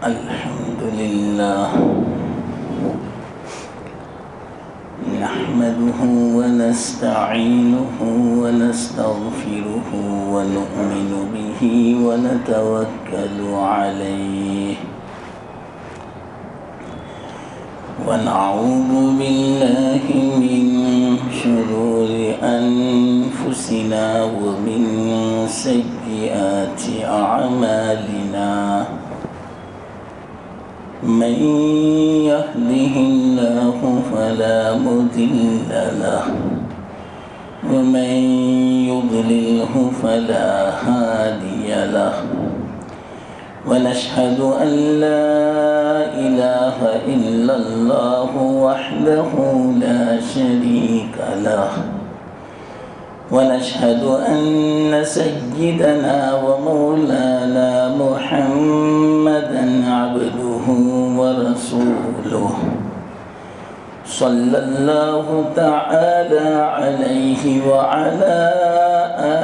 الحمد لله نحمده ونستعينه ونستغفره ونؤمن به ونتوكل عليه ونعوذ بالله من شرور أنفسنا ومن سيئات أعمالنا من يهده الله فلا مضل له ومن يضلله فلا هادي له ونشهد أن لا إله إلا الله وحده لا شريك له ونشهد أن سيدنا ومولانا محمدا عبده ورسوله صلى الله تعالى عليه وعلى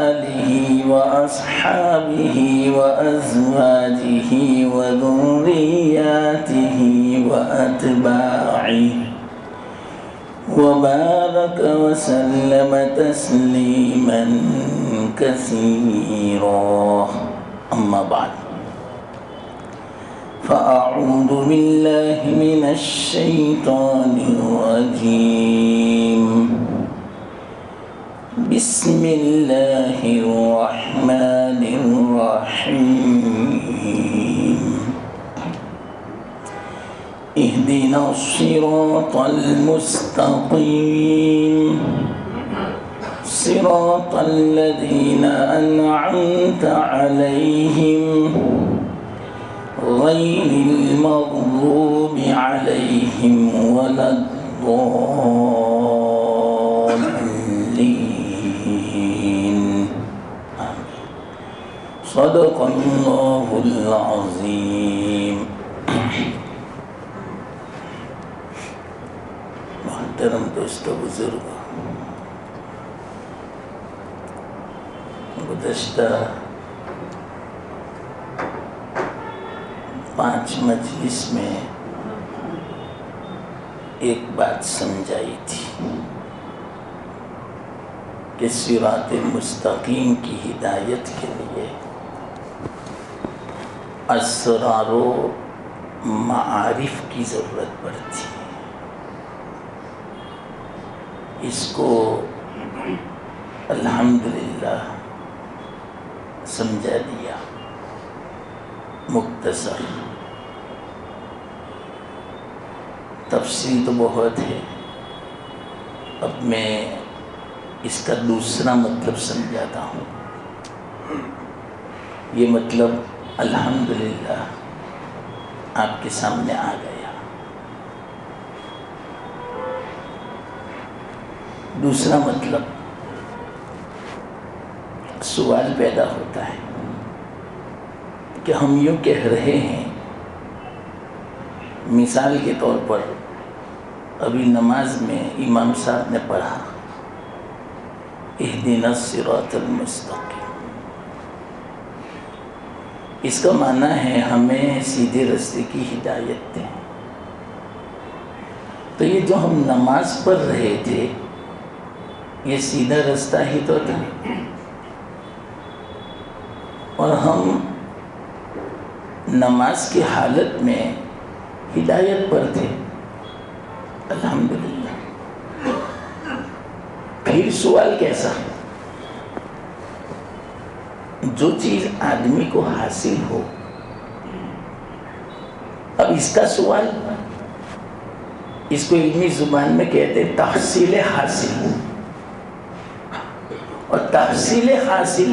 آله وأصحابه وأزواجه وذرياته وأتباعه وبارك وسلم تسليما كثيرا أما بعد فأعوذ بالله من الشيطان الرجيم بسم الله الرحمن الرحيم اهدنا الصراط المستقيم صراط الذين أنعمت عليهم غير المغضوب عليهم ولا الضالين صدق الله العظيم. محترم دوستو بزرگ، گزشتہ 5 مجلس میں ایک بات سمجھائی تھی کہ صراط مستقیم کی ہدایت کے لیے اسرار و معارف کی ضرورت پڑتی ہے. اس کو الحمدللہ سمجھا دیا مختصر. تفصیل تو بہت ہے. اب میں اس کا دوسرا مطلب سمجھاتا ہوں. یہ مطلب الحمدللہ آپ کے سامنے آ گیا. دوسرا مطلب سوال پیدا ہوتا ہے کہ ہم یوں کہہ رہے ہیں، مثال کے طور پر ابھی نماز میں امام صاحب نے پڑھا اہدنا الصراط المستقیم. اس کا معنی ہے ہمیں سیدھے راستے کی ہدایت دیں. تو یہ جو ہم نماز پڑھ رہے تھے یہ سیدھا راستہ ہی تو تھا، اور ہم نماز کی حالت میں ہدایت پر تھے الحمدللہ. پھر سوال کیسا؟ جو چیز آدمی کو حاصل ہو، اب اس کا سوال، اس کو علمی زبان میں کہتے ہیں تحصیل حاصل. اور تحصیل حاصل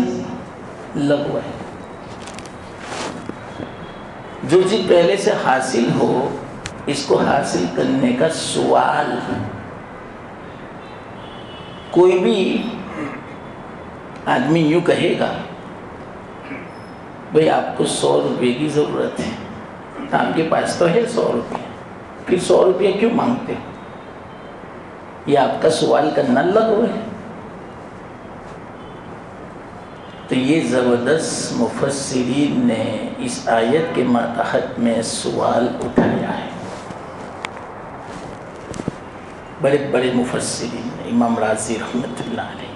لغو ہے. جو چیز پہلے سے حاصل ہو اس کو حاصل کرنے کا سوال. کوئی بھی آدمی یوں کہے گا بھئی آپ کو 100 روپے کی ضرورت ہے، آپ کے پاس تو ہے 100 روپے، پھر 100 روپے کیوں مانگتے ہو؟ یہ آپ کا سوال کرنا لغو ہے. تو یہ زبردست مفسرین نے اس آیت کے ماتحت میں سوال اٹھایا ہے. بڑے بڑے مفسرین نے، امام رازی رحمۃ اللہ علیہ،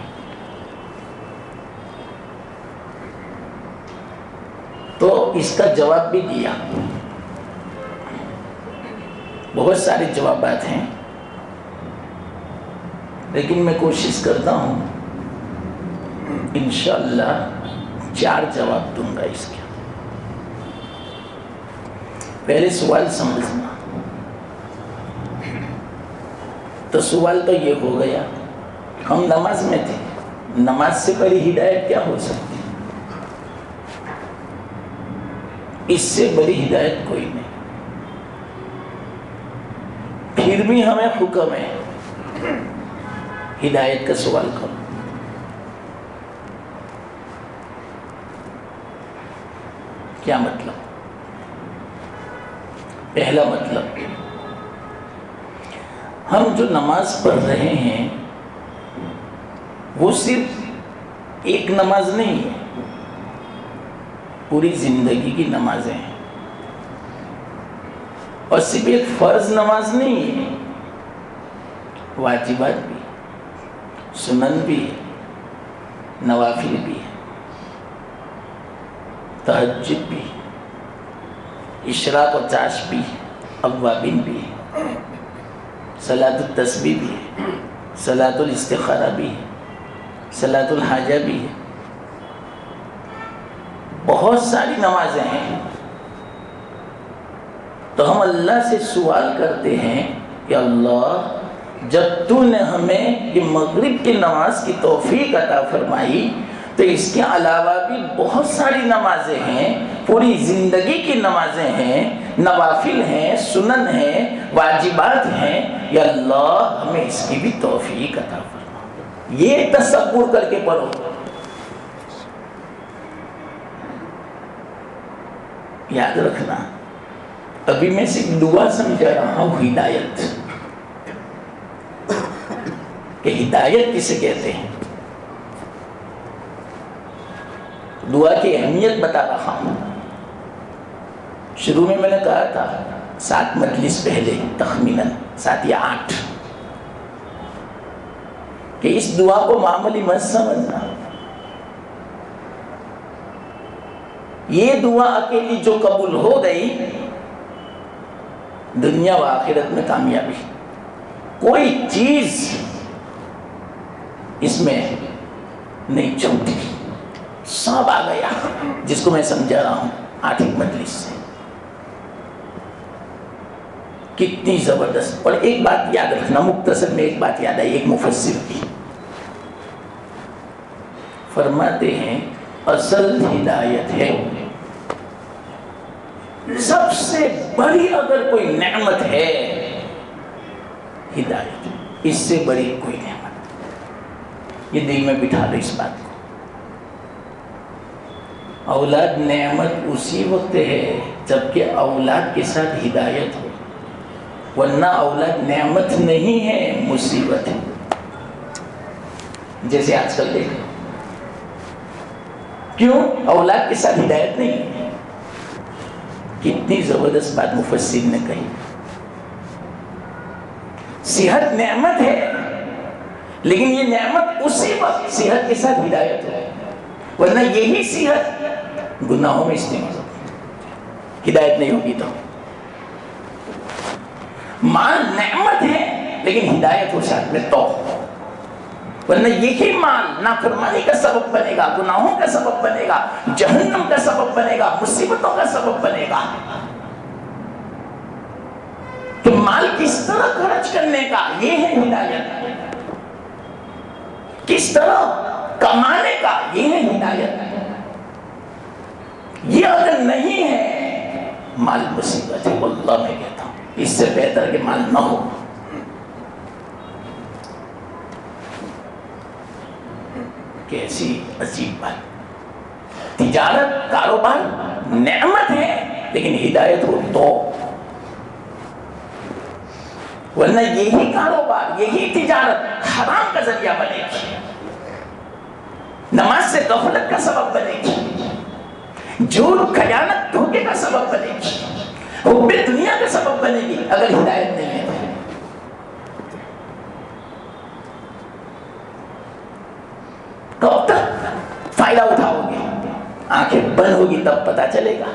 تو اس کا جواب بھی دیا. بہت سارے جوابات ہیں، لیکن میں کوشش کرتا ہوں انشاءاللہ 4 جواب دوں گا اس کے. پہلے سوال سمجھنا. تو سوال تو یہ ہو گیا، ہم نماز میں تھے، نماز سے بڑی ہدایت کیا ہو سکتی؟ اس سے بڑی ہدایت کوئی نہیں. پھر بھی ہمیں حکم ہے ہدایت کا سوال کرو. کیا مطلب؟ پہلا مطلب، ہم جو نماز پڑھ رہے ہیں وہ صرف ایک نماز نہیں ہے، پوری زندگی کی نمازیں ہیں. اور صرف ایک فرض نماز نہیں ہے، واجبات بھی، سنن بھی ہے، نوافل بھی ہے، تہجد بھی، اشراق و چاش بھی، اوابین بھی ہے، صلاۃ التسبیح بھی ہے، صلاۃ الاستخارہ بھی ہے، صلاۃ الحاجہ بھی ہے. بہت ساری نمازیں ہیں. تو ہم اللہ سے سوال کرتے ہیں کہ اللہ، جب تو نے ہمیں یہ مغرب کی نماز کی توفیق عطا فرمائی تو اس کے علاوہ بھی بہت ساری نمازیں ہیں، پوری زندگی کی نمازیں ہیں، نوافل ہیں، سنن ہیں، واجبات ہیں. یا اللہ ہمیں اس کی بھی توفیق عطا فرما. یہ تصور کر کے پڑھو. یاد رکھنا، ابھی میں صرف دعا سمجھا رہا ہوں، ہدایت کہ ہدایت کسے کہتے ہیں. دعا کی اہمیت بتا رہا ہوں. شروع میں نے کہا تھا 7 مجلس پہلے، تخمیناً 7 یا 8، کہ اس دعا کو معمولی مت سمجھنا. یہ دعا اکیلی جو قبول ہو گئی، دنیا و آخرت میں کامیابی. کوئی چیز اس میں نہیں چھوٹی، سب آ گیا، جس کو میں سمجھا رہا ہوں 8 مجلس سے. کتنی زبردست. اور ایک بات یاد رکھنا، مختصر میں ایک بات یاد آئی، ایک مفسر کی فرماتے ہیں اصل ہدایت ہے، سب سے بڑی اگر کوئی نعمت ہے ہدایت، اس سے بڑی کوئی نعمت. یہ دل میں بٹھا لو اس بات کو. اولاد نعمت اسی وقت ہے جبکہ اولاد کے ساتھ ہدایت ہو، ورنہ اولاد نعمت نہیں ہے، مصیبت ہے. جیسے آج کل دیکھو، کیوں اولاد کے ساتھ ہدایت نہیں ہے. کتنی زبردست بات مفسر نے کہی. صحت نعمت ہے، لیکن یہ نعمت اسی وقت صحت کے ساتھ ہدایت ہے، ورنہ یہی صحت گناہوں میں استعمال ہوتی، ہدایت نہیں ہوگی. تو مال نعمت ہے لیکن ہدایت ہو ساتھ میں تو، ورنہ یہی مال نافرمانی کا سبب بنے گا، گناہوں کا سبب بنے گا، جہنم کا سبب بنے گا، مصیبتوں کا سبب بنے گا. کہ مال کس طرح خرچ کرنے کا، یہ ہے ہدایت. کس طرح کمانے کا، یہ ہے ہدایت. یہ اگر نہیں ہے، مال مصیبت ہے. واللہ میں کہتا ہوں اس سے بہتر کہ مال نہ ہو. کیسی عجیب بات. تجارت، کاروبار نعمت ہے لیکن ہدایت ہو تو، ورنہ یہی کاروبار، یہی تجارت حرام کا ذریعہ بنے گی. نماز سے غفلت کا سبب بنے گی، جھوٹ خیانت دھوکے کا سبب بنے گی، حب دنیا کا سبب بنے گی اگر ہدایت نہیں ہے تو اب تک فائدہ اٹھاؤ گے؟ آنکھیں بند ہوگی تب پتا چلے گا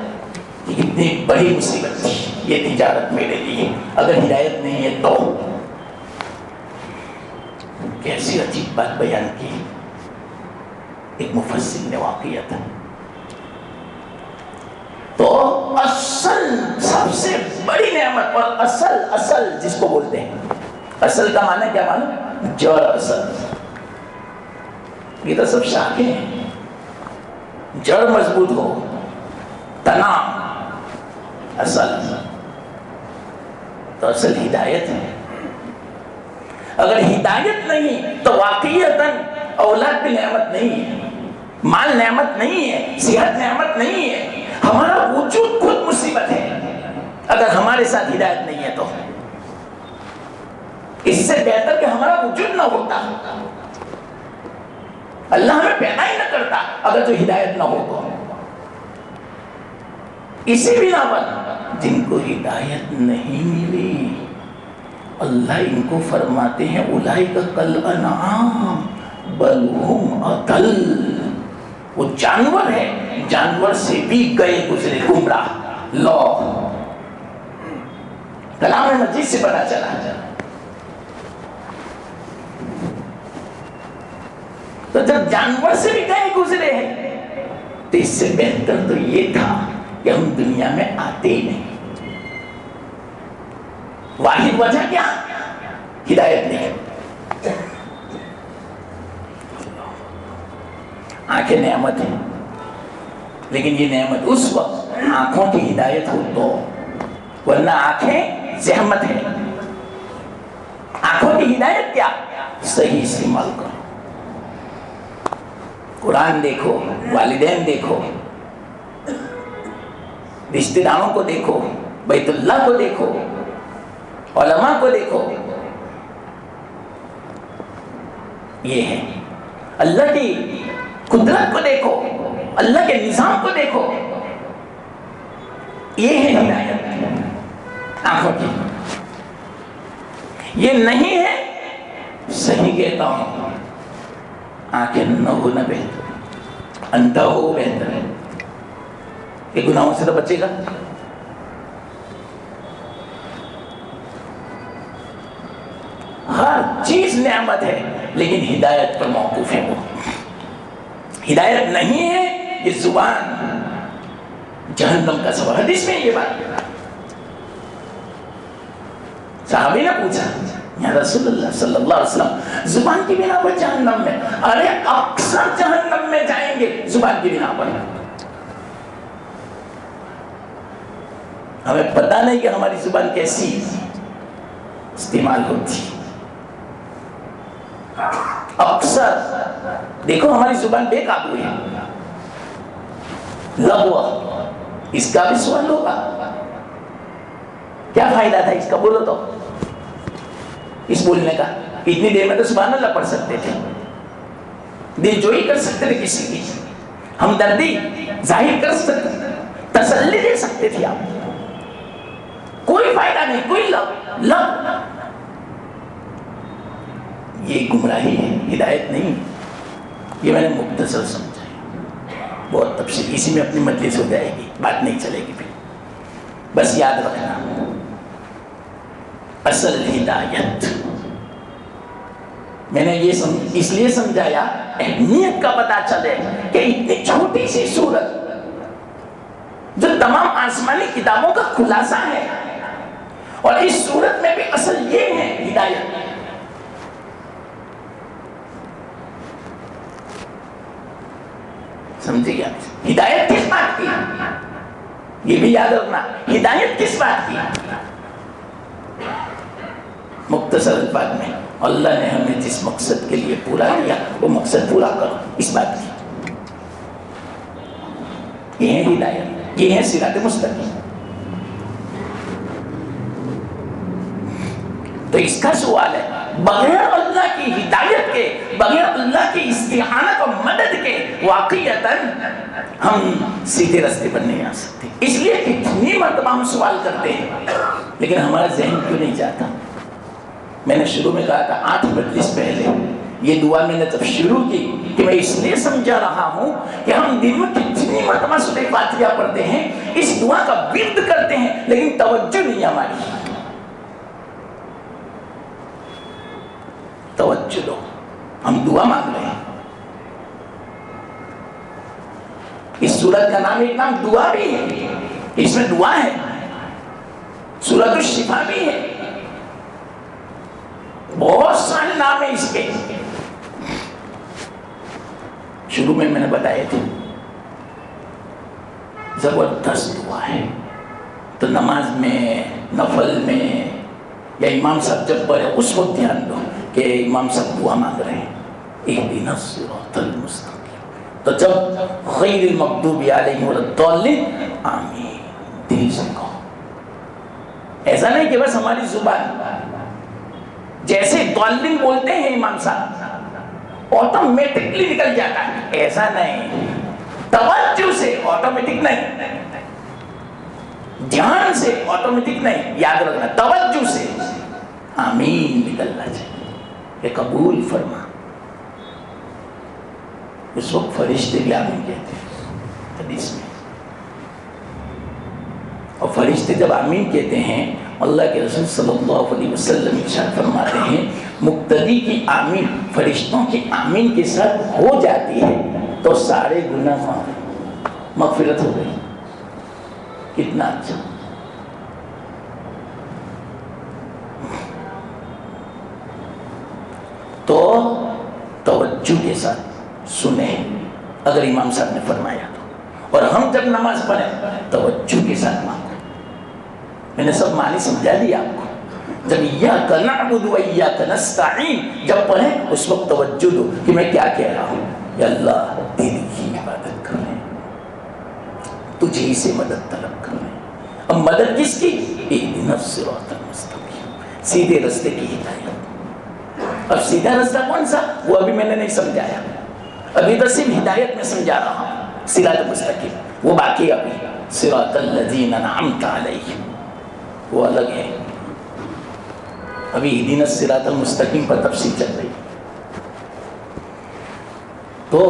کہ اتنی بڑی مصیبت تھی یہ تجارت میرے لیے، اگر ہدایت نہیں ہے تو۔ کیسی عجیب بات بیان کی ایک مفسر نے واقعیت۔ تو اصل سب سے بڑی نعمت اور اصل جس کو بولتے ہیں، اصل کا معنی کیا معنی؟ جڑ اصل، یہ تو سب شاخیں ہیں، جڑ مضبوط ہو، تنا اصل، تو اصل ہدایت ہے۔ اگر ہدایت نہیں تو واقعیتاً اولاد بھی نعمت نہیں ہے، مال نعمت نہیں ہے، صحت نعمت نہیں ہے، ہمارا وجود خود مصیبت ہے اگر ہمارے ساتھ ہدایت نہیں ہے تو۔ اس سے بہتر کہ ہمارا وجود نہ ہوتا، اللہ ہمیں پیدا ہی نہ کرتا اگر تو ہدایت نہ ہو تو۔ اسی بنا پر جن کو ہدایت نہیں ملی اللہ ان کو فرماتے ہیں اولئک کالانعام بل ہم اضل، وہ جانور ہے، جانور سے بھی گئے گزرے گمراہ۔ لو کلام مجید سے پتا چلا۔ تو جب جانور سے بھی گئے گزرے ہیں تو اس سے بہتر تو یہ تھا کہ ہم دنیا میں آتے ہی نہیں۔ واحد وجہ کیا؟ ہدایت نہیں۔ آنکھیں نعمت ہے، لیکن یہ نعمت اس وقت آنکھوں کی ہدایت ہو تو، ورنہ آنکھیں زحمت ہے۔ آنکھوں کی ہدایت کیا؟ صحیح استعمال کرو، قرآن دیکھو، والدین دیکھو، رشتہ داروں کو دیکھو، بیت اللہ کو دیکھو، علماء کو دیکھو۔ یہ ہے اللہ کی قدرت کو دیکھو، اللہ کے نظام کو دیکھو، یہ ہے ہدایت آنکھوں کی۔ یہ نہیں ہے، صحیح کہتا ہوں، آنکھیں نہ ہونا بہتر، اندھا ہو بہتر ہے، یہ گناہوں سے تو بچے گا۔ ہر چیز نعمت ہے لیکن ہدایت پر موقوف ہے۔ وہ ہدایت نہیں ہے، یہ زبان جہنم کا سبب۔ حدیث میں یہ بات صحابی نے پوچھا یا رسول اللہ صلی اللہ علیہ وسلم زبان کی بنا پر جہنم میں؟ ارے اکثر جہنم میں جائیں گے زبان کی بنا پر۔ ہمیں پتہ نہیں کہ ہماری زبان کیسی استعمال ہوتی۔ اکثر دیکھو ہماری زبان بے قابو ہے، لغو، اس کا بھی سوال ہوگا کیا فائدہ تھا اس کا؟ بولو تو، اس بولنے کا اتنی دیر میں تو سبحان اللہ پڑھ سکتے تھے، دل جوئی کر سکتے تھے، کسی کی ہمدردی ظاہر کر سکتے تھے، تسلی دے سکتے تھے آپ۔ کوئی فائدہ نہیں، کوئی لغو، یہ گمراہی ہے، ہدایت نہیں۔ یہ میں نے مختصر سمجھا، بہت تفصیل، اسی میں اپنی مجلس ہو جائے گی، بات نہیں چلے گی پھر۔ بس یاد رکھنا اصل ہدایت، میں نے یہ اس لیے سمجھایا اہمیت کا پتہ چلے کہ اتنی چھوٹی سی سورت جو تمام آسمانی کتابوں کا خلاصہ ہے، اور اس سورت میں بھی اصل یہ ہے ہدایت۔ سمجھے گیا؟ ہدایت کس بات کی؟ یہ بھی یاد رکھنا، ہدایت کس بات کی؟ مختصر الفاظ میں اللہ نے ہمیں جس مقصد کے لیے پورا کیا وہ مقصد پورا کرو، اس بات کی۔ یہ ہے ہدایت، یہ ہے صراط مستقیم۔ تو اس کا سوال ہے بغیر اللہ کی ہدایت کے، بغیر اللہ کی استعانت اور مدد کے واقعتاً ہم سیدھے راستے پر نہیں آ سکتے۔ اس لیے کتنی مرتبہ ہم سوال کرتے ہیں لیکن ہمارا ذہن کیوں نہیں جاتا؟ میں نے شروع میں کہا تھا 8 مجلس پہلے یہ دعا میں نے جب شروع کی کہ میں اس لیے سمجھا رہا ہوں کہ ہم دن میں کتنی مرتبہ سورہ فاتحہ پڑھتے ہیں، اس دعا کا ورد کرتے ہیں لیکن توجہ نہیں ہماری۔ توجہ دو، ہم دعا مانگ رہے ہیں۔ اس سورت کا نام ایک نام دعا بھی ہے، اس میں دعا ہے، سورت الشفا بھی ہے، بہت سارے نام ہیں اس کے۔ شروع میں نے بتایا تھا زبردست دعا ہے، تو نماز میں، نفل میں یا امام صاحب جب پڑھے اس وقت دھیان دو کہ امام صاحب دعا مانگ رہے ہیں، اہدنا الصراط المستقیم، تو جب غیر المغضوب علیہم ولا الضالین آمین دل سے کہو۔ ایسا نہیں کہ بس ہماری زبان جیسے ضالین بولتے ہیں امام صاحب آٹومیٹکلی نکل جاتا ہے، ایسا نہیں، توجہ سے آٹومیٹک نہیں، دھیان سے آٹومیٹک نہیں، یاد رکھنا توجہ سے آمین نکلنا چاہیے کہ قبول فرما۔ اس وقت فرشتے بھی آمین کہتے ہیں حدیث میں، اور فرشتے جب آمین کہتے ہیں اللہ کے رسول صلی اللہ علیہ وسلم ارشاد فرماتے ہیں مقتدی کی آمین فرشتوں کی آمین کے ساتھ ہو جاتی ہے تو سارے گناہ مغفرت ہو گئی۔ کتنا اچھا! تو توجہ کے ساتھ سنیں اگر امام صاحب نے فرمایا تو، اور ہم جب نماز پڑھیں توجہ کے ساتھ مانگو۔ میں نے سب معنی سمجھا دیا آپ کو۔ جب ایاک نعبد و ایاک نستعین جب پڑھیں اس وقت توجہ دو کہ میں کیا کہہ رہا ہوں، یا اللہ تیری ہی عبادت کر رہے ہیں، تجھے ہی سے مدد طلب کر رہے ہیں۔ اب مدد کس کی؟ اہدنا الصراط المستقیم، سیدھے راستے کی ہدایت۔ اب سیدھا راستہ کون سا؟ وہ ابھی میں نے نہیں سمجھایا، ابھی تو صرف ہدایت میں سمجھا رہا ہوں، صراط مستقیم وہ باقی، ابھی صراط الذین انعمت علیہم وہ الگ ہے، ابھی اہدنا الصراط المستقیم پر تفصیل چل رہی۔ تو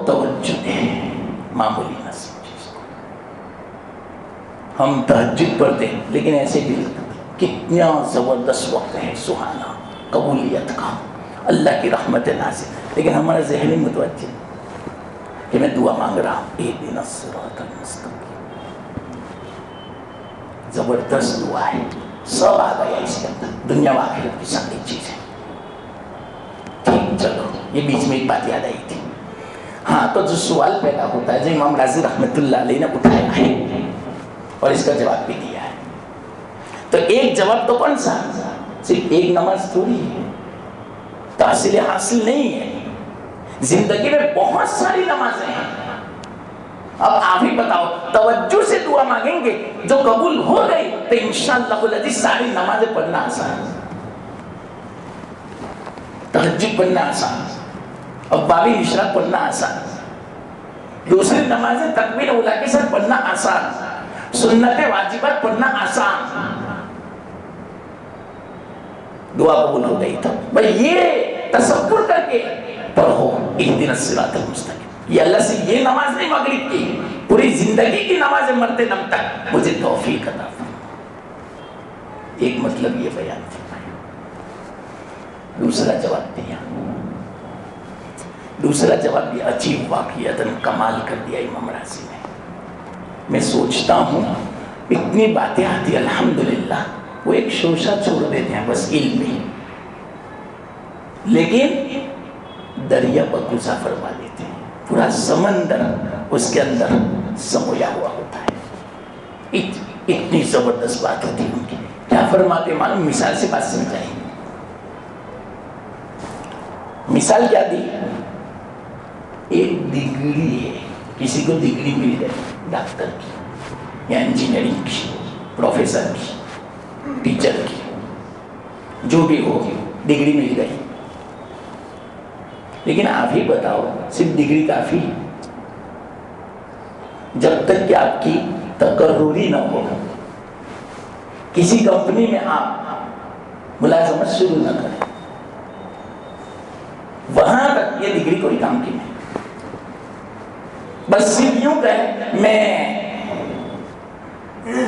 توجہ دیں، معمولی نہ سمجھیں اس کو۔ ہم تہجد پڑھتے ہیں لیکن ایسے بھی کتنا زبردست وقت ہے سہانا قبولیت کا، اللہ کی رحمت نازل، لیکن ہمارا ذہن ہی متوجہ کہ میں دعا مانگ رہا ہوں اہدنا الصراط المستقیم۔ زبردست دعا ہے، سب آ گیا اس کے اندر، دنیا و آخرت کی ساری چیزیں۔ ٹھیک، چلو یہ بیچ میں ایک بات یاد آئی تھی۔ ہاں، تو جو سوال پیدا ہوتا ہے جو امام راضی رحمۃ اللہ علیہ نے اٹھایا ہے اور اس کا جواب بھی دیا ہے، تو ایک جواب تو کون سا؟ صرف ایک نماز تھوڑی ہے، تحصیل حاصل نہیں ہے، زندگی میں بہت ساری نمازیں ہیں۔ اب آپ ہی بتاؤ، توجہ سے دعا مانگیں گے جو قبول ہو گئی تو انشاءاللہ العزیز ساری نمازیں پڑھنا آسان، تہجد پڑھنا آسان، اوابین اشراق پڑھنا آسان، دوسری نمازیں تکبیر اولیٰ کے ساتھ پڑھنا آسان، سنت واجبات پڑھنا آسان، دعا قبول ہو گئی تو بھئی یہ تصور کر کے پڑھو اہدنا الصراط المستقیم۔ یہ اللہ سے یہ نماز نہیں مغرب کی، پوری زندگی کی نماز مرتے دم تک مجھے توفیق عطا فرما۔ ایک مطلب یہ بیان فرمایا، دوسرا جواب دیا، دوسرا جواب بھی عجیب واقعیتاً کمال کر دیا امام راضی نے۔ میں سوچتا ہوں اتنی باتیں آتی الحمدللہ، وہ ایک شوشہ چھوڑ دیتے ہیں بس علم میں، لیکن دریا پر گزا فرما دیتے ہیں، پورا سمندر اس کے اندر سمویا ہوا ہوتا ہے۔ اتنی زبردست بات ہوتی ہے ان کی۔ کیا فرماتے معلوم؟ مثال سے بات سمجھائیں۔ مثال کیا دی؟ ایک ڈگری ہے، کسی کو ڈگری مل گئی ڈاکٹر کی یا انجینئرنگ کی، پروفیسر کی، ٹیچر کی، جو بھی ہو، ڈگری مل گئی، لیکن آپ ہی بتاؤ صرف ڈگری کافی ہے؟ جب تک کہ آپ کی تقرری نہ ہو، کسی کمپنی میں آپ ملازمت شروع نہ کریں، وہاں تک یہ ڈگری کوئی کام کی نہیں۔ بس صرف یوں کہیں میں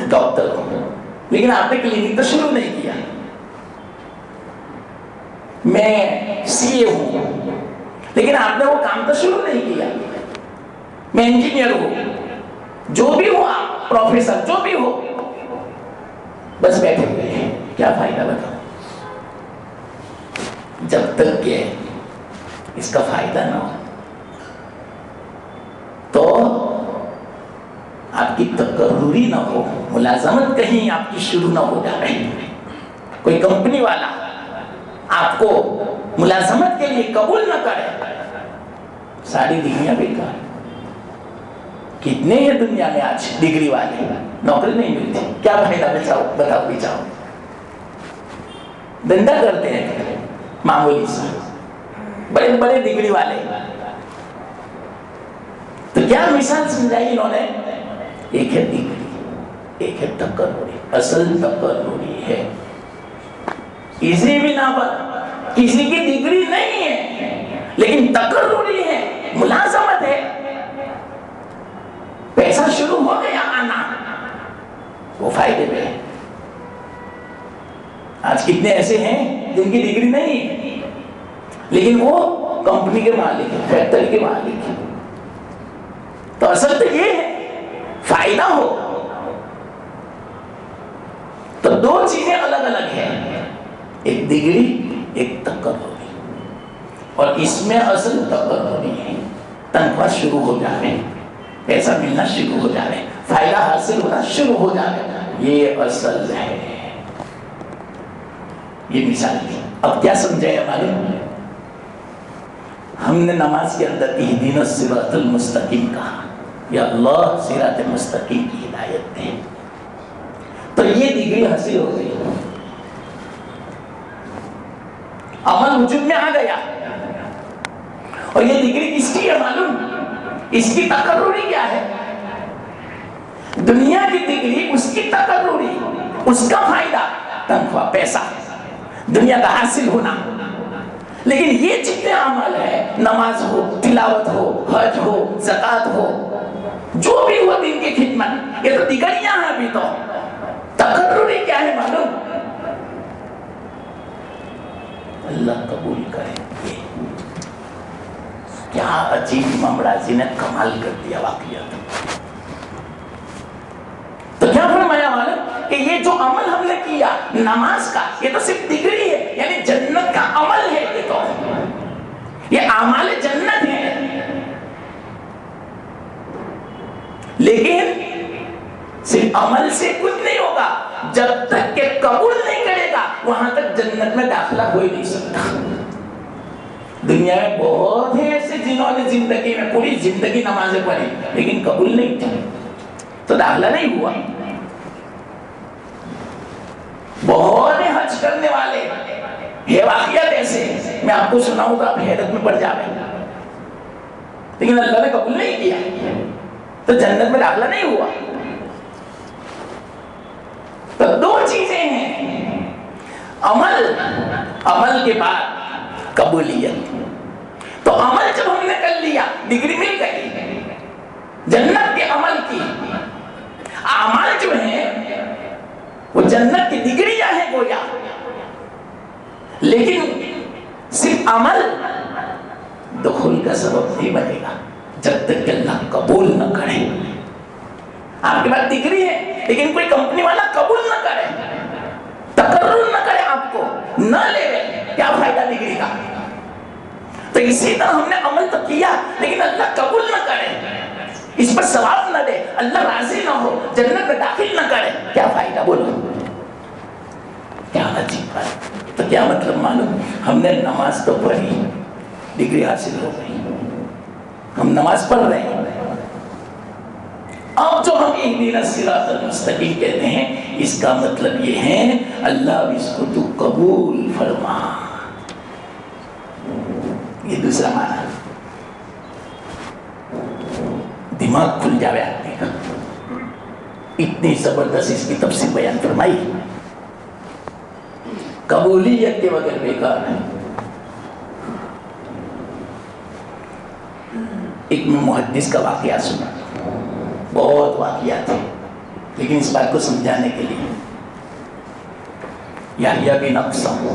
ڈاکٹر ہوں، لیکن آپ نے کلینک تو شروع نہیں کیا۔ میں سی اے ہوں، لیکن آپ نے وہ کام تو شروع نہیں کیا۔ میں انجینئر ہوں، جو بھی ہو آپ، پروفیسر جو بھی ہو، بس بیٹھے ہوئے ہیں، کیا فائدہ بتاؤ؟ جب تک کہ اس کا فائدہ نہ ہو تو آپ کی تقرری نہ ہو، ملازمت کہیں آپ کی شروع نہ ہو جائے، کوئی کمپنی والا آپ کو ملازمت کے لیے قبول نہ کرے، ساری دنیا بیکار۔ کتنے ہیں دنیا میں آج ڈگری والے، نوکری نہیں ملتی، کیا فائدہ بتاؤ بچاؤ؟ دھندا کرتے ہیں معمولی سے، بڑے بڑے ڈگری والے۔ تو کیا مثال سمجھائی انہوں نے؟ ایک ہے ڈگری، ایک ہے تقرری۔ اصل تقرری ہے، کسی بھی نام پر کسی کی ڈگری نہیں ہے لیکن تقرری ہے، ملازمت ہے، پیسہ شروع ہو گیا آنا، وہ فائدے پہ ہے۔ آج کتنے ایسے ہیں جن کی ڈگری نہیں ہے لیکن وہ کمپنی کے مالک ہیں، فیکٹری کے مالک ہیں۔ تو اصل تو یہ ہے فائدہ ہو۔ تو دو چیزیں الگ الگ ہیں، ایک ڈگری ایک تقرری، اور اس میں اصل تقرری ہے، تنخواہ شروع ہو جائے، پیسہ ملنا شروع ہو جائے، فائدہ حاصل ہونا شروع ہو جائے، یہ اصل ہے۔ یہ مثال دی۔ اب کیا سمجھے ہمارے؟ ہم نے نماز کے اندر اہدنا الصراط المستقیم کہا، یا اللہ صراط مستقیم کی ہدایت دے، تو یہ ڈگری حاصل ہو گئی، عمل وجود میں آ گیا۔ اور یہ ڈگری کس کی ہے معلوم؟ اس کی تقرری کیا ہے؟ دنیا کی ڈگری، اس کی تقرری، اس کا فائدہ تنخواہ، پیسہ، دنیا کا حاصل ہونا۔ لیکن یہ جتنے عمل ہے، نماز ہو، تلاوت ہو، حج ہو، زکوٰۃ ہو، جو بھی ہو دین کی خدمت، یہ تو ڈگریاں ہیں۔ ابھی تو تقرری کیا ہے معلوم؟ اللہ قبول کرے۔ کیا عجیب امام راضی نے کمال کر دیا واقعات۔ تو کیا فرمایا معلوم کہ یہ جو عمل ہم نے کیا نماز کا، یہ تو صرف ڈگری ہے، یعنی جنت کا عمل ہے، یہ تو یہ اعمال جنت ہے، لیکن صرف عمل سے کچھ نہیں ہوگا، جب تک کہ قبول نہیں کرے گا وہاں تک جنت میں داخلہ ہو ہی نہیں سکتا۔ دنیا میں بہت ہیں ایسے جنہوں نے زندگی میں پوری زندگی نمازیں پڑھی لیکن قبول نہیں تھی، تو داخلہ نہیں ہوا۔ بہت ہیں حج کرنے والے، یہ واقعات ایسے میں آپ کو سناؤں گا، آپ حیرت میں پڑ جاوے، لیکن اللہ نے قبول نہیں کیا تو جنت میں داخلہ نہیں ہوا۔ تو دو چیزیں ہیں، عمل کے بعد قبولیت۔ تو عمل جب ہم نے کر لیا، ڈگری مل گئی جنت کے عمل کی۔ اعمال جو ہیں وہ جنت کی ڈگریاں ہیں گویا، لیکن صرف عمل دخول کا سبب نہیں بنے گا جب تک کہ اللہ قبول نہ کرے۔ آپ کے پاس ڈگری ہے لیکن کوئی کمپنی والا قبول نہ کرے، تقرر نہ کرے، آپ کو نہ لے، کیا فائدہ ڈگری کا؟ تو اسی طرح ہم نے عمل تو کیا لیکن اللہ قبول نہ کرے، اس پر ثواب نہ دے، اللہ راضی نہ ہو، جنت میں داخل نہ کرے، کیا فائدہ؟ بولو، کیا عجیب بات۔ تو کیا مطلب معلوم؟ ہم نے نماز تو پڑھی، ڈگری حاصل ہو گئی، ہم نماز پڑھ رہے ہیں، اب جو ہم اہدنا الصراط المستقیم کہتے ہیں، اس کا مطلب یہ ہے اللہ اس کو تو قبول فرما۔ زمانہ، دماغ کھل جاوے آدمی کا، اتنی زبردست اس کی تفسیر بیان فرمائی. قبولیت کے بغیر بیکار ہے. ایک میں محدث کا واقعہ سنا، بہت واقعات ہیں لیکن اس بات کو سمجھانے کے لیے. یحییٰ بن اقصم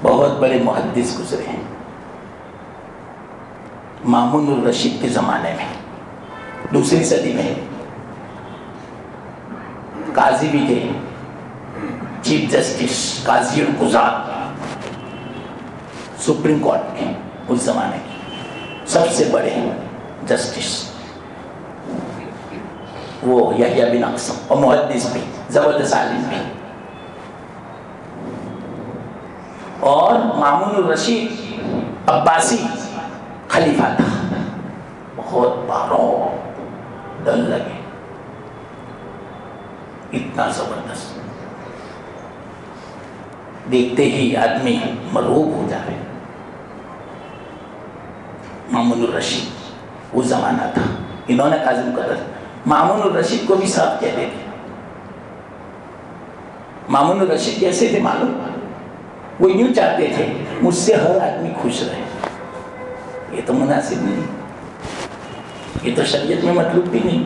بہت بڑے محدث گزرے ہیں مامون الرشید کے زمانے میں، دوسری صدی میں. قاضی بھی تھے، چیف جسٹس، قاضی القضات، سپریم کورٹ کے اس زمانے کے سب سے بڑے جسٹس وہ یحییٰ بن اقصم، اور محدث بھی، زبردست عالم بھی. اور مامون الرشید عباسی خلیفہ تھا، بہت باروں ڈر لگے، اتنا زبردست، دیکھتے ہی آدمی مرعوب ہو جائے. مامون الرشید وہ زمانہ تھا، انہوں نے قاضی مقرر. مامون الرشید کو بھی صاحب کہتے تھے. مامون الرشید کیسے تھے معلوم؟ وہ یوں چاہتے تھے مجھ سے ہر آدمی خوش رہے. یہ تو مناسب نہیں، یہ تو شریعت میں مطلوب بھی نہیں.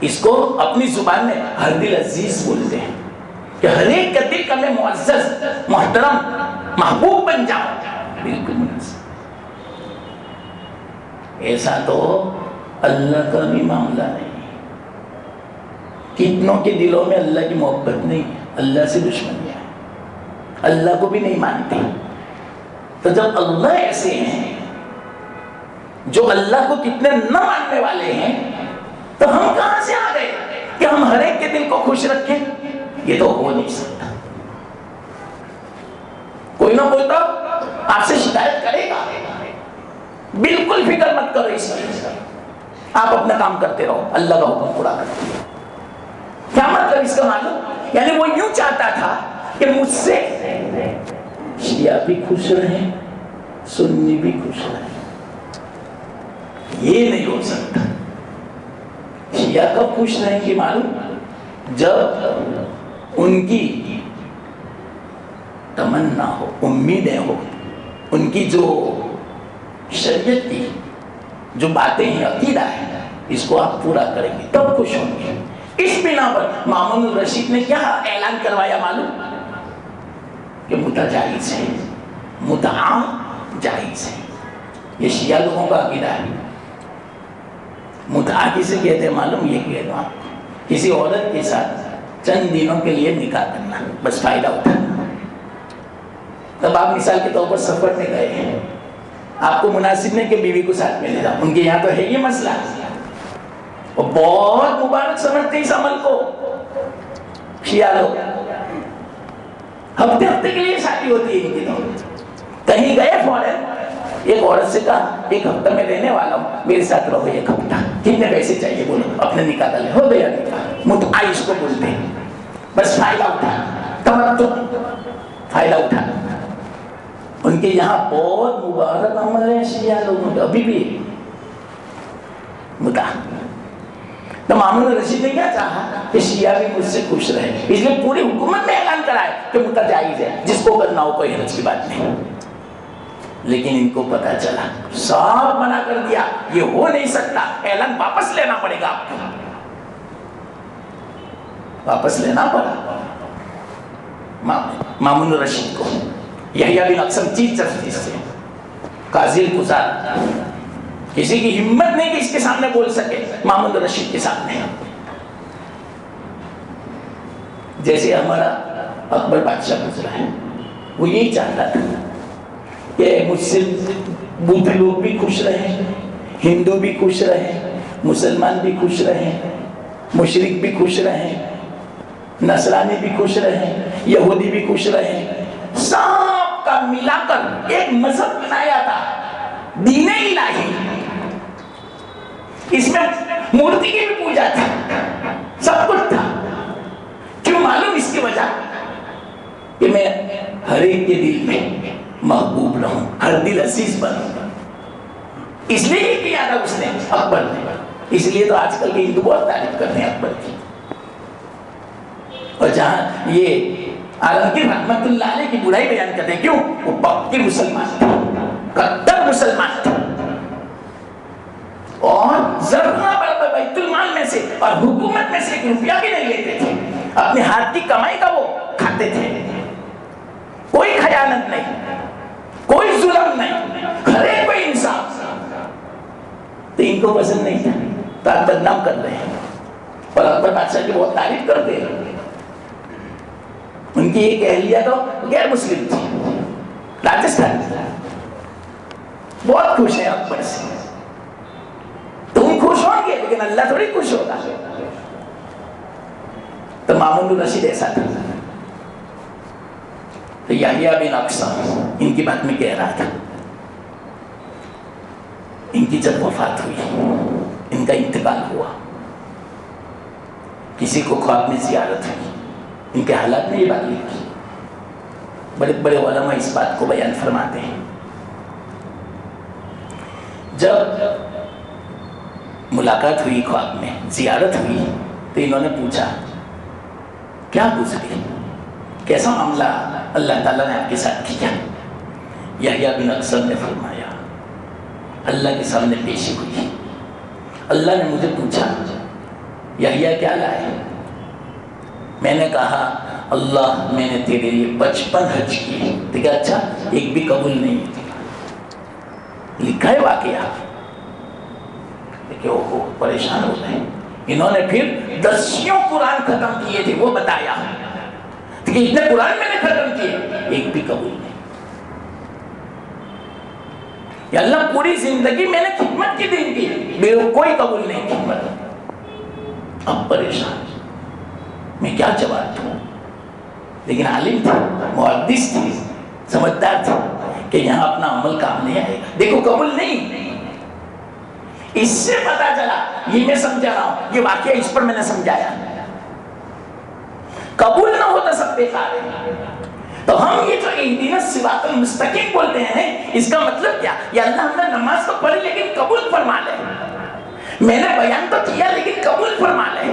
اس کو اپنی زبان میں ہر دل عزیز بولتے ہیں کہ ہر ایک کا دل کا میں معزز، محترم، محبوب بن جاؤں. بالکل مناسب. ایسا تو اللہ کا بھی معاملہ نہیں. کتنوں کے دلوں میں اللہ کی محبت نہیں ہے، اللہ سے دشمنی ہے، اللہ کو بھی نہیں مانتے. تو جب اللہ ایسے ہیں جو اللہ کو کتنے نہ ماننے والے ہیں، تو ہم کہاں سے آ گئے کہ ہم ہر ایک کے دل کو خوش رکھیں؟ یہ تو ہو نہیں سکتا. کوئی نہ کوئی تو آپ سے شکایت کرے گا. بالکل فکر مت کرو اس چیز، آپ اپنا کام کرتے رہو، اللہ کا حکم پورا کرتے رہو. کیا مطلب اس کا معلوم؟ یعنی وہ یوں چاہتا تھا کہ مجھ سے شیعہ بھی خوش رہیں، سنی بھی خوش رہیں. یہ نہیں ہو سکتا. شیعہ کب خوش رہیں گے معلوم؟ جب ان کی تمنا ہو، امیدیں ہو، ان کی جو شریعت کی جو باتیں ہیں، عقیدہ ہے، اس کو آپ پورا کریں گے تب خوش ہوں گے. اس بنا پر مامون الرشید نے کیا اعلان کروایا معلوم؟ کہ متع جائز ہے، متع جائز ہے. یہ شیعہ لوگوں کا عقیدہ ہے. متع کسے کہتے ہیں معلوم؟ یہ کہہ دو آپ، کسی عورت کے ساتھ چند دنوں کے لیے نکاح کرنا، بس فائدہ اٹھانا. تب آپ مثال کے طور پر سفر میں گئے ہیں، آپ کو مناسب نہیں کہ بیوی کو ساتھ میں لے جاؤ. ان کے یہاں تو ہے یہ مسئلہ، اور بہت مبارک سمجھتے اس عمل کو شیعہ لوگ. ہفتے ہفتے کے لیے شادی ہوتی ہے ان کی. تو کہیں گئے فوراً ایک عورت سے کہا ایک ہفتہ میں رہنے والا ہوں، میرے ساتھ رہو ایک ہفتہ. کتنے پیسے چاہیے بولو، اپنے نکاح کر لے. ہو گیا نکاح. متع اس کو بولتے ہیں. بس فائدہ اٹھا، تمتع، فائدہ اٹھا. ان کے یہاں بہت مبارک عمل ہے شیعہ لوگوں کا ابھی بھی متع. تو مامون الرشید نے کیا چاہا کہ شیعہ بھی مجھ سے خوش رہے، اس لیے پوری حکومت میں اعلان کرائے کہ متع جائز ہے، جس کو کرنا ہو کوئی حرج کی بات نہیں. لیکن ان کو پتا چلا، صاحب منع کر دیا، یہ ہو نہیں سکتا، اعلان واپس لینا پڑے گا آپ کو. واپس لینا پڑا مامون الرشید کو. یحییٰ بن اقصم چیف جسٹس سے، قاضی القضات، کسی کی ہمت نہیں کہ اس کے سامنے بول سکے مامون الرشید کے سامنے. جیسے ہمارا اکبر بادشاہ گزرا ہے، وہ یہی چاہتا تھا کہ مجھ سے بدھ لوگ بھی خوش رہیں، ہندو بھی خوش رہیں، مسلمان بھی خوش رہیں، مشرک بھی خوش رہیں، نصرانی بھی خوش رہیں، یہودی بھی خوش رہیں. سب کا ملا کر ایک مذہب بنایا تھا، دین الہی. اس میں مورتی کی بھی پوجا تھی، سب کچھ تھا. کیوں معلوم؟ اس کی وجہ کہ میں ہر ایک کے دل میں محبوب رہوں، ہر دل عزیز بنوں. اس لیے یہ کیا تھا اس نے اکبر نے. اس لیے تو آج کل کے ہندو بہت تعریف کرتے ہیں اکبر کی. اور جہاں یہ عالمگیر رحمت اللہ علیہ کی برائی بیان کرتے ہیں، کیوں؟ وہ پکی مسلمان تھے، قطر مسلمان تھے، اور ذرہ برابر بیت المال میں سے اور حکومت میں سے ایک روپیہ بھی نہیں لیتے تھے. اپنے ہاتھ کی کمائی کا وہ کھاتے تھے. کوئی خیانت نہیں، کوئی ظلم نہیں، ہر ایک کوئی انصاف. تو ان کو پسند نہیں تھا تو آپ بدنام کر رہے ہیں. اور اکبر بادشاہ کی بہت تعریف کرتے ہیں. ان کی ایک اہلیہ تو غیر مسلم تھی، راجستھان تھی. بہت خوش ہیں اکبر سے. تم خوش ہوں گے لیکن اللہ تھوڑی خوش ہوگا. تو مامون الرشید ایسا تھا. تو یحییٰ بن اقصی ان کی بات میں کہہ رہا تھا. ان کی جب وفات ہوئی، ان کا انتقال ہوا، کسی کو خواب میں زیارت ہوئی، ان کے حالات میں یہ بات لکھی. بڑے بڑے علماء اس بات کو بیان فرماتے ہیں. جب ملاقات ہوئی، خواب میں زیارت ہوئی، تو انہوں نے پوچھا کیا گزری، کیسا معاملہ اللہ تعالیٰ نے آپ کے ساتھ کیا؟ یحییٰ بن اقصی نے فرمایا اللہ کے سامنے پیشی ہوئی. اللہ نے مجھے پوچھا یحییٰ کیا لائے؟ میں نے کہا اللہ میں نے تیرے لیے 55 حج کیے. دیکھا اچھا ایک بھی قبول نہیں. لکھا ہے واقعہ. دیکھیں وہ پریشان ہو گئے. انہوں نے پھر 10 قرآن ختم کیے تھے، وہ بتایا کہ اتنے قرآن میں نے ختم کیے، ایک بھی قبول نہیں. یا اللہ پوری زندگی میں نے خدمت کی دین کی، میرے کوئی قبول نہیں خدمت. اب پریشان میں کیا جواب دوں. لیکن عالم تھا، محدث تھی، سمجھدار تھا کہ یہاں اپنا عمل کام نہیں آئے گا. دیکھو قبول نہیں. اس سے پتا چلا، یہ میں سمجھا رہا ہوں، یہ واقعہ اس پر میں نے سمجھایا. قبول نہ ہوتا سب بیکار ہے. تو ہم یہ جو اہدینا الصراط المستقیم بولتے ہیں، اس کا مطلب کیا؟ یا اللہ ہم نے نماز تو پڑھی لیکن قبول فرما لے. میں نے بیان تو کیا لیکن قبول فرما لے.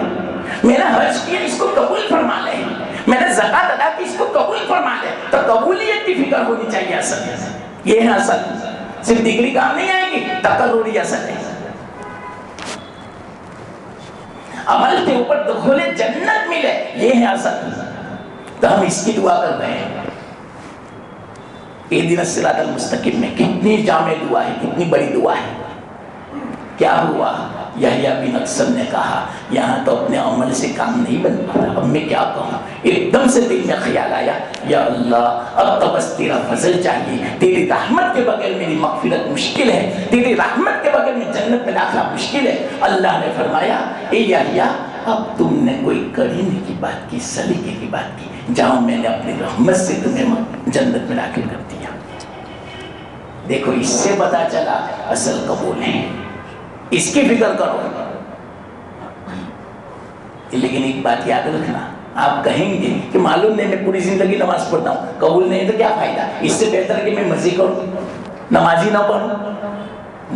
میں نے حج کیا، اس کو قبول فرما لے. میں نے زکات ادا کی، اس کو قبول فرما لے. تو قبولیت کی فکر ہونی چاہیے. اصل یہ ہے، اصل صرف ڈگری کام نہیں آئے گی، تقرری اصل ہے. عمل کے اوپر دخول جنت ملے، یہ ہے اصل. تو ہم اس کی دعا کر رہے ہیں. اہدنا الصراط المستقیم میں کتنی جامع دعا ہے، کتنی بڑی دعا ہے. کیا ہوا؟ یحییٰ بن اقصی نے کہا یہاں تو اپنے عمل سے کام نہیں بن پاتا، اب میں کیا کہوں. ایک دم سے دل میں خیال آیا یا اللہ اب تو بس تیرا فضل چاہیے. تیری رحمت کے بغیر میری مغفرت مشکل ہے، تیری رحمت کے بغیر میں جنت میں داخلہ مشکل ہے. اللہ نے فرمایا اے یحییٰ اب تم نے کوئی کرینے کی بات کی، سلیقے کی بات کی، جاؤ میں نے اپنی رحمت سے تمہیں جنت میں داخل کر دیا. دیکھو اس سے پتا چلا اصل قبول ہے. اس کی فکر کرو. لیکن ایک بات یاد رکھنا، آپ کہیں گے کہ معلوم نہیں میں پوری زندگی نماز پڑھتا ہوں، قبول نہیں تو کیا فائدہ؟ اس سے بہتر ہے کہ میں مزے کروں، نمازی نہ پڑھوں.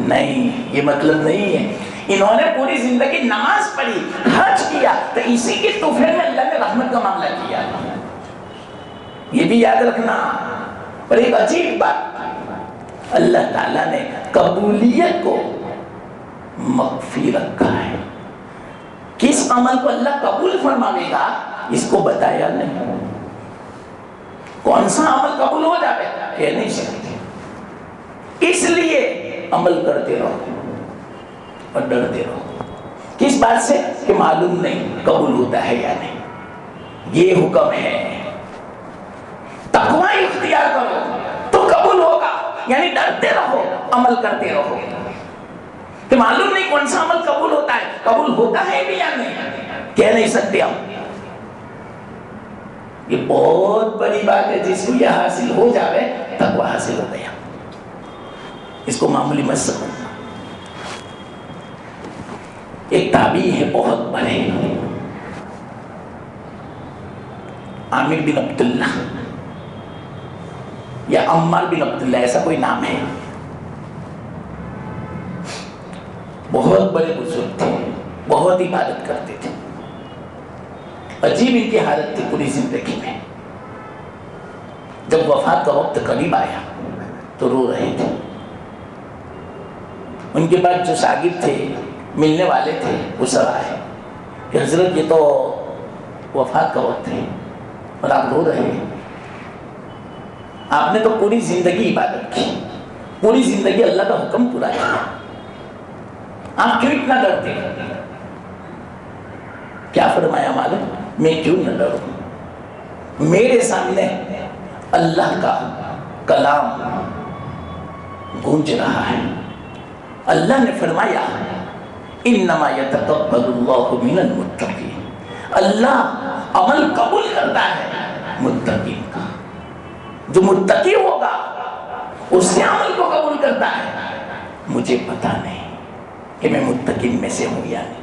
نہیں، یہ مطلب نہیں ہے. انہوں نے پوری زندگی نماز پڑھی، حج کیا، تو اسی کے تحفے میں اللہ نے رحمت کا معاملہ کیا. یہ بھی یاد رکھنا. اور ایک عجیب بات، اللہ تعالیٰ نے قبولیت کو مخفی رکھا ہے. کس عمل کو اللہ قبول فرماوے گا اس کو بتایا نہیں. کون سا عمل قبول ہو جائے کہہ نہیں سکتے. اس لیے عمل کرتے رہو اور ڈرتے رہو. کس بات سے؟ کہ معلوم نہیں قبول ہوتا ہے یا نہیں. یہ حکم ہے. تقوی اختیار کرو تو قبول ہوگا. یعنی ڈرتے رہو، عمل کرتے رہو. کہ معلوم نہیں کون سا عمل قبول ہوتا ہے، قبول ہوتا ہے بھی یا نہیں کہہ نہیں سکتے ہم. یہ بہت بڑی بات ہے. جس کو یہ حاصل ہو جاوے تقوی حاصل ہو گیا. اس کو معمولی مت سمجھنا. ایک تابعی ہے بہت بڑے، عامر بن عبداللہ یا عمار بن عبداللہ ایسا کوئی نام ہے. بہت بڑے بزرگ تھے, بہت عبادت کرتے تھے. عجیب ان کی حالت تھی پوری زندگی میں. جب وفات کا وقت قریب آیا تو رو رہے تھے. ان کے بعد جو شاگرد تھے, ملنے والے تھے, وہ سب آئے کہ حضرت یہ تو وفات کا وقت ہے اور آپ رو رہے ہیں. آپ نے تو پوری زندگی عبادت کی, پوری زندگی اللہ کا حکم پورا کیا, آپ کیوں اتنا ڈرتے ہیں؟ کیا فرمایا معلوم؟ میں کیوں نہ ڈروں, میرے سامنے اللہ کا کلام گونج رہا ہے. اللہ نے فرمایا انما یتقبل اللہ من المتقین, اللہ عمل قبول کرتا ہے متقین کا. جو متقی ہوگا اس سے عمل کو قبول کرتا ہے. مجھے پتا نہیں کہ میں متقین میں سے ہوں یا نہیں.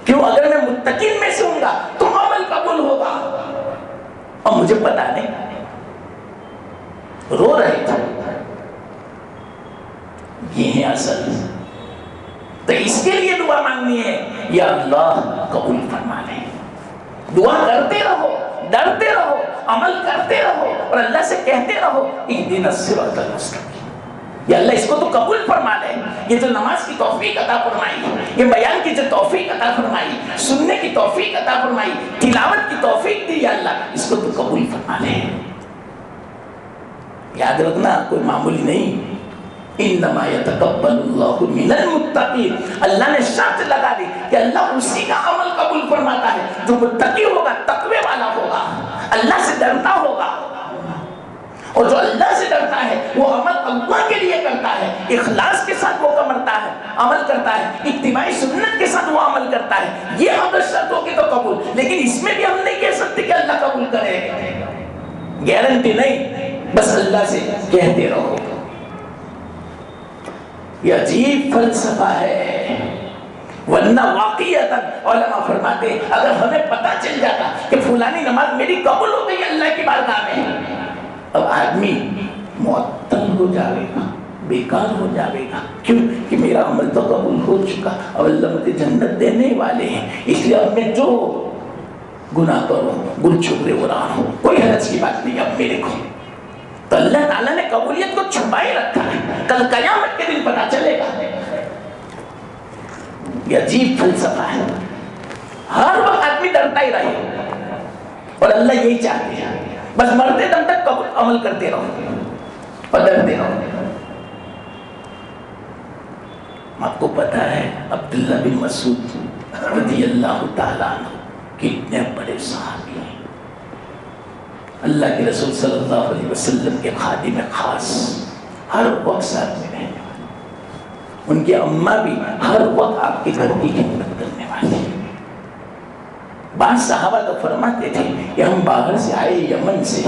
کیوں؟ اگر میں متقین میں سے ہوں گا تو عمل قبول ہوگا, اور مجھے پتا نہیں. رو رہے تھے. یہ ہے اصل. تو اس کے لیے دعا مانگنی ہے, یا اللہ قبول فرما لے. دعا کرتے رہو, ڈرتے رہو, عمل کرتے رہو, اور اللہ سے کہتے رہو اہدنا الصراط المستقیم, یا اللہ اس کو تو قبول فرما لے. یہ جو نماز کی توفیق عطا فرمائی, یہ بیان کی جو توفیق عطا فرمائی, سننے کی توفیق عطا فرمائی, تلاوت کی توفیق دی, یا اللہ اس کو تو قبول فرما لے. یاد رکھنا کوئی معمولی نہیں. انما یتقبل اللہ من المتقین, اللہ نے شرط لگا دی کہ اللہ اسی کا عمل قبول فرماتا ہے جو متقی ہوگا, تقوی والا ہوگا, اللہ سے ڈرتا ہوگا. اور جو اللہ سے ڈرتا ہے وہ عمل اللہ کے لیے کرتا ہے, اخلاص کے ساتھ وہ عمل کرتا ہے, اتباع سنت کے ساتھ وہ عمل کرتا ہے. یہ اگر شرط ہوگی تو قبول. لیکن اس میں بھی ہم نہیں کہہ سکتے کہ اللہ قبول کرے, گارنٹی نہیں. بس اللہ سے کہتے رہو. یہ عجیب فلسفہ ہے, ورنہ واقعیتاً علماء فرماتے اگر ہمیں پتہ چل جاتا کہ فلانی نماز میری قبول ہو گئی اللہ کی بارگاہ میں, اب آدمی معطل ہو جائے گا, بیکار ہو جائے گا. کیوں کہ میرا عمل تو قبول ہو چکا, اب اللہ مجھے جنت دینے والے ہیں, اس لیے اب میں جو گناہ کروں گل چھپرے ہو رہا ہوں, کوئی حرج کی بات نہیں اب میرے کو. تو اللہ تعالیٰ نے قبولیت کو چھپائے رکھا ہے, کل قیامت کے دن پتا چلے گا. یہ عجیب فلسفہ ہے. ہر وقت آدمی ڈرتا ہی رہے, اور اللہ یہی چاہتے ہیں بس مرتے دم تک عمل کرتے رہو اور ڈرتے رہو. آپ کو پتا ہے عبداللہ بن مسعود رضی اللہ تعالیٰ عنہ کتنے بڑے صحابی ہیں, اللہ کے رسول صلی اللہ علیہ وسلم کے خادم خاص, ہر وقت ساتھ میں رہنے والے. ان کے اماں بھی ہر وقت آپ کے گھر کی خدمت کرنے والی. بعض صحابہ تو فرماتے تھے کہ ہم باہر سے آئے یمن سے,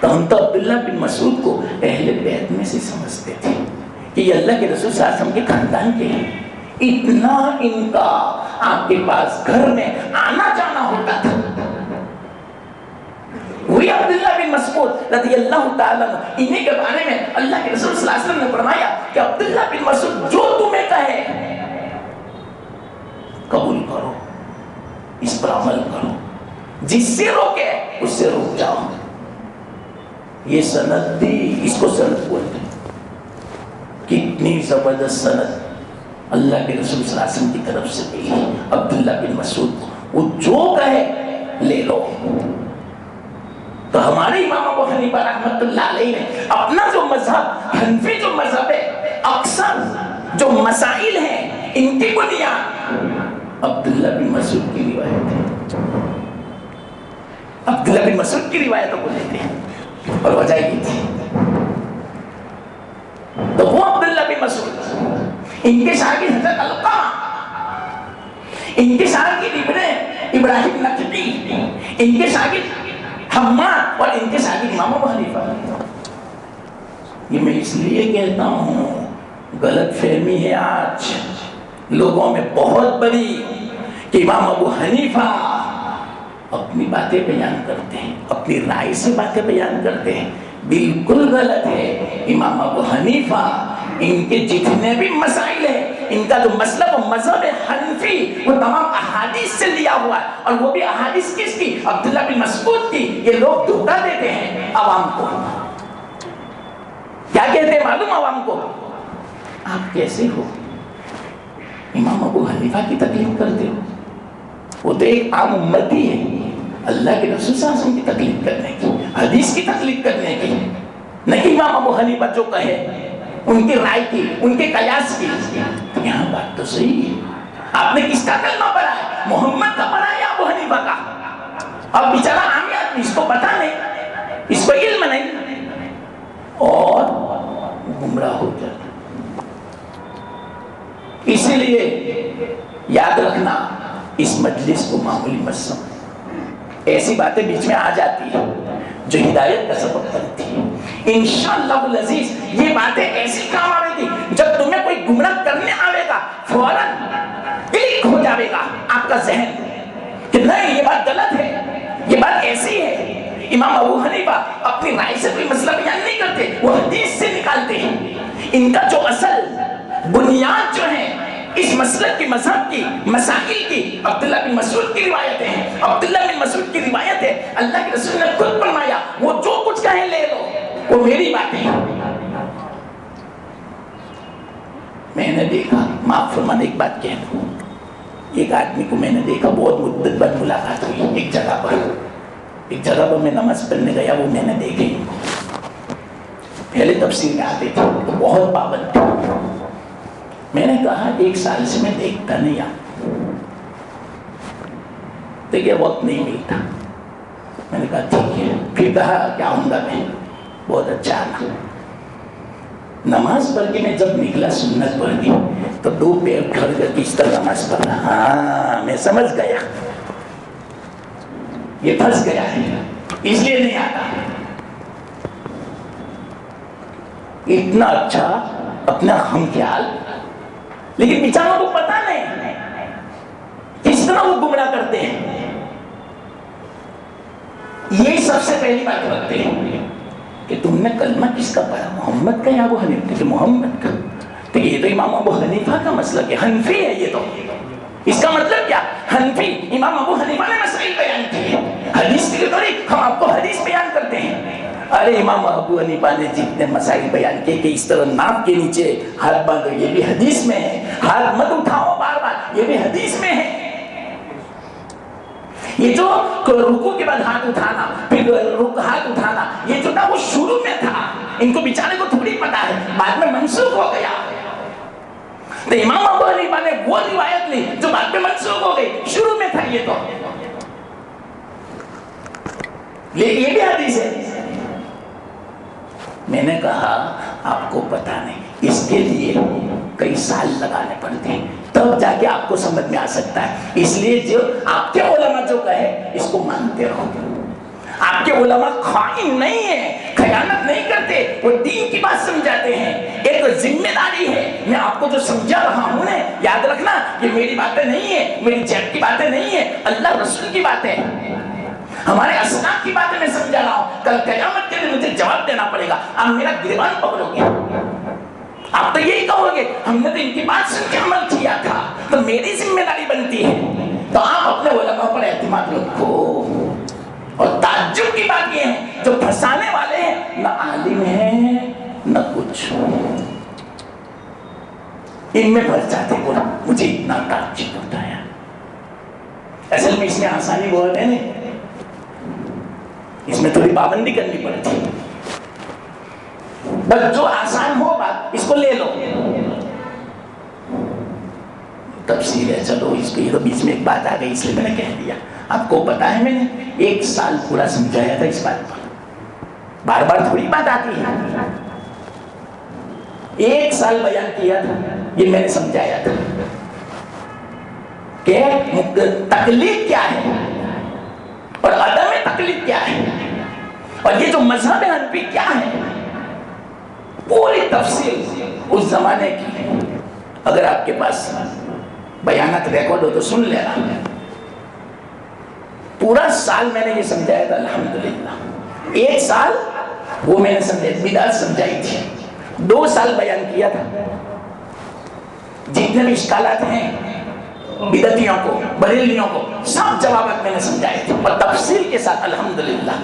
تو ہم تو عبداللہ بن مسعود کو اہل بیت میں سے سمجھتے تھے کہ یہ اللہ کے رسول صلی اللہ علیہ وسلم کے خاندان کے ہیں. اتنا ان کا آپ کے پاس گھر میں آنا جانا ہوتا تھا. وہی عبداللہ بن مسعود رضی اللہ تعالیٰ عنہ, انہیں کے بارے میں اللہ کے رسول صلی اللہ علیہ وسلم نے فرمایا کہ عبداللہ بن مسعود جو تمہیں کہے قبول کرو, اس پر عمل کرو, جس سے روکے اس سے رک جاؤ. یہ سند دی, اس کو سند بولتے ہیں. کتنی زبردست سند اللہ کے رسول صلی اللہ علیہ وسلم کی طرف سے ملی عبداللہ بن مسعود کو. وہ جو کہے لے لو. تو ہمارے امام ابو حنیفہ رحمۃ اللہ علیہ نے اپنا جو مذہب, حنفی جو مذہب ہے, اکثر جو مسائل ہیں ان کی بنیاد عبداللہ بن مسعود کی روایت ہے. عبداللہ بن مسعود کی روایتوں کو لیتے ہیں, اور وجہ یہ تھی. تو وہ عبداللہ بن مسعود, ان کے شاگرد حضرت علقمہ, ان کے شاگرد ابراہیم نخعی, ان کے شاگرد حماد, اور ان کے شاگرد امام ابو حنیفہ. یہ میں اس لیے کہتا ہوں, غلط فہمی ہے آج لوگوں میں بہت بڑی کہ امام ابو حنیفہ اپنی باتیں بیان کرتے ہیں, اپنی رائے سے باتیں بیان کرتے ہیں, بالکل غلط ہے. امام ابو حنیفہ ان کے جتنے بھی مسائل ہیں، ان کا جو مسلک و مذہب حنفی وہ تمام احادیث سے لیا ہوا ہے، اور وہ بھی احادیث کس کی؟ عبداللہ بن مسعود کی. یہ لوگ دھوکہ دیتے ہیں عوام کو. کیا کہتے ہیں معلوم عوام کو؟ آپ کیسے ہو امام ابو حنیفہ کی تکلیف کرتے ہو؟ وہ تو ایک عام امتی ہے، اللہ کے رسول صلی اللہ علیہ وسلم کی تکلیف کرنے کی، حدیث کی تکلیف کرنے کی، نہیں امام ابو حنیفہ جو کہے ان کی رائے کی، ان کے قیاس کی. یہاں بات تو صحیح ہے. آپ نے کس کا کلمہ پڑھا ہے؟ محمد کا پڑھا ہے یا ابو حنیفہ کا؟ اب بیچارہ عام آدمی، اس کو پتہ نہیں، اس کو علم نہیں، اور گمراہ ہو جاتا. اسی لیے یاد رکھنا اس مجلس کو معمولی مت سمجھو. ایسی باتیں بیچ میں آ جاتی ہیں جو ہدایت کا سبب بنتی ہے. انشاءاللہ العزیز یہ باتیں ایسی کام آئے گی جب تمہیں کوئی گمراہ کرنے آئے گا فوراً کلک ہو جائے گا آپ کا ذہن کہ نہیں یہ بات غلط ہے، یہ بات ایسی ہے. امام ابو حنیفہ اپنی رائے سے کوئی مسئلہ بیان نہیں کرتے، وہ حدیث سے نکالتے ہیں. ان کا جو اصل بنیاد جو ہے اس مسلک کی، مذہب کی، مسائل کی، عبداللہ بن مسعود کی روایتیں ہیں. عبداللہ بن مسعود کی روایت ہے، اللہ کے رسول نے خود فرمایا وہ جو کچھ کہیں لے لو، وہ میری باتیں ہیں. میں نے دیکھا، معاف فرمانا ایک بات کہہ دوں، ایک آدمی کو میں نے دیکھا بہت مدت بعد ملاقات ہوئی ایک جگہ پر میں نماز پڑھنے گیا. وہ میں نے دیکھے ان کو، پہلے تفسیر میں آتے تھے تو بہت پابند تھے. میں نے کہا 1 سال سے میں دیکھتا نہیں آپ، دیکھیے وقت نہیں ملتا. میں نے کہا ٹھیک ہے. پھر کہا کیا ہوں گا میں؟ بہت اچھا آنا. نماز پڑھ کے میں جب نکلا سنت پڑھ کے تو 2 پیر کھڑ کر کے اس طرح نماز پڑھا. ہاں میں سمجھ گیا یہ پھنس گیا ہے، اس لیے نہیں آتا. اتنا اچھا اپنا ہم خیال، لیکن بیچاروں کو پتا نہیں کس طرح وہ گمراہ کرتے ہیں. یہ سب سے پہلی بات رکھتے ہیں کہ تم نے کلمہ کس کا پڑھا، محمد کا یا ابو حنیفہ کا؟ محمد کا. تو یہ تو امام ابو حنیفہ کا مسلک ہے، حنفی ہے یہ تو. اس کا مطلب کیا؟ حنفی. امام ابو حنیفہ نے مسائل بیان کیے، حدیث کے لیے ہم آپ کو حدیث بیان کرتے ہیں. ارے امام ابو حنیفہ نے جتنے مسائل بیان کیے کہ اس طرح ناف کے نیچے ہاتھ باندھو، یہ بھی حدیث میں ہے. ہاتھ مت اٹھاؤ بار بار، یہ بھی حدیث میں ہے. یہ جو رکوع کے بعد ہاتھ اٹھانا، پھر ہاتھ اٹھانا، یہ جو تھا وہ شروع میں تھا. ان کو بیچارے کو تھوڑی پتا ہے، بعد میں منسوخ ہو گیا. تو امام ابو حنیفہ نے وہ روایت لی جو بعد میں منسوخ ہو گئی، شروع میں تھا یہ تو، لیکن یہ بھی حدیث ہے. میں نے کہا آپ کو پتا نہیں، اس کے لیے کئی سال لگانے پڑتے ہیں تب جا کے آپ کو سمجھ میں آ سکتا ہے. اس لیے جو آپ کے علماء جو کہے اس کو مانتے رہو. آپ کے علماء خائن نہیں ہیں، خیانت نہیں کرتے، وہ دین کی بات سمجھاتے ہیں. ایک ذمہ داری ہے، میں آپ کو جو سمجھا رہا ہوں نے یاد رکھنا یہ میری باتیں نہیں ہیں، میری جیب کی باتیں نہیں ہیں، اللہ رسول کی باتیں ہیں، ہمارے اسلاف کی باتیں میں سمجھا رہا ہوں. کل قیامت کے لیے مجھے جواب دینا پڑے گا. آپ میرا گریبان پکڑو گے، آپ تو یہی کہو گے ہم نے تو ان کی بات سن کے عمل کیا تھا، تو میری ذمہ داری بنتی ہے. تو آپ اپنے علماء پر اعتماد رکھو. اور تعجب کی بات یہ ہے جو پھنسانے والے ہیں نہ عالم ہیں نہ کچھ، ان میں پھنس جاتے. بولا مجھے اتنا تعجب ہوتا ہے. اصل میں اس میں آسانی بہت ہے نہیں، اس میں تھوڑی پابندی کرنی پڑتی ہے. بس جو آسان ہو بات اس کو لے لو. تفسیر ہے، چلو اس کو، یہ تو بیچ میں ایک بات آ گئی اس لیے میں نے کہہ دیا. آپ کو پتا ہے میں نے 1 سال پورا سمجھایا تھا اس بات پر، بار بار تھوڑی بات آتی ہے. 1 سال بیان کیا تھا، یہ میں نے سمجھایا تھا کہ تکلیف کیا ہے اور عدم تکلیف کیا ہے، اور یہ جو مذہب حنفی کیا ہے، پوری تفصیل اس زمانے کی. اگر آپ کے پاس بیانات ریکارڈ ہو تو سن لینا. پورا سال میں نے یہ سمجھایا تھا الحمدللہ. 1 سال وہ میں نے بدعت سمجھائی تھی، 2 سال بیان کیا تھا، جتنے بھی اشکالات ہیں بدعتیوں کو، بریلویوں کو، سب جوابات میں نے سمجھائے تھے اور تفصیل کے ساتھ الحمدللہ.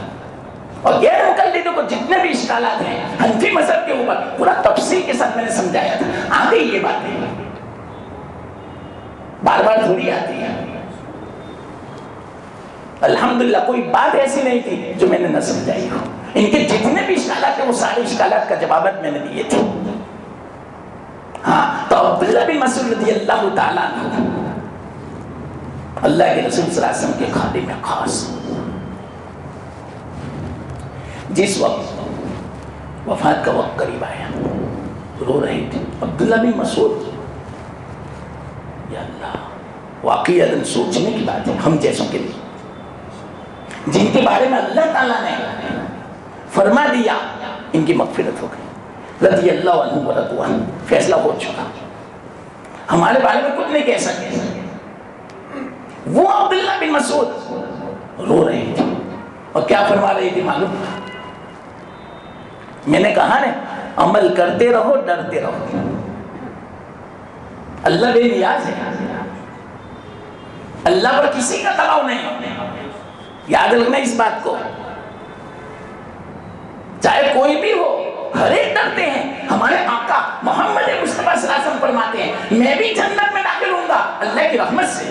اور غیر مقلدوں کو جتنے بھی اشکالات ہیں حنفی مذہب کے اوپر پورا تفصیل کے ساتھ میں نے سمجھایا تھا. آ گئی یہ باتیں، بار بار تھوڑی آتی ہے. الحمدللہ کوئی بات ایسی نہیں تھی جو میں نے نہ سمجھائی ہو. ان کے جتنے بھی اشکالات ہیں وہ سارے اشکالات کا جوابات میں نے دیے تھے. ہاں تو عبداللہ بن مسعود رضی اللہ تعالیٰ عنہ اللہ کے رسول صلی اللہ علیہ وسلم کے خادم خاص، جس وقت وفات کا وقت قریب آیا رو رہے تھے. عبداللہ بن مسعود، یا اللہ، واقعی سوچنے کی بات ہے ہم جیسوں کے لیے، جن کے بارے میں اللہ تعالیٰ نے فرما دیا ان کی مغفرت ہو گئی، رضی اللہ عنہ ورضوا عنہ، فیصلہ ہو چکا، ہمارے بارے میں کچھ نہیں کہہ سکتے. وہ عبداللہ بن مسعود رو رہے تھے اور کیا فرما رہے تھے معلوم؟ میں نے کہا نا، عمل کرتے رہو، ڈرتے رہو. اللہ بے نیاز ہے، اللہ پر کسی کا دباؤ نہیں. یاد رکھنا اس بات کو، چاہے کوئی بھی ہو، ہر ایک ڈرتے ہیں. ہمارے آقا محمد مصطفیٰ صلی اللہ علیہ وسلم فرماتے ہیں میں بھی جنت میں داخل ہوں گا اللہ کی رحمت سے،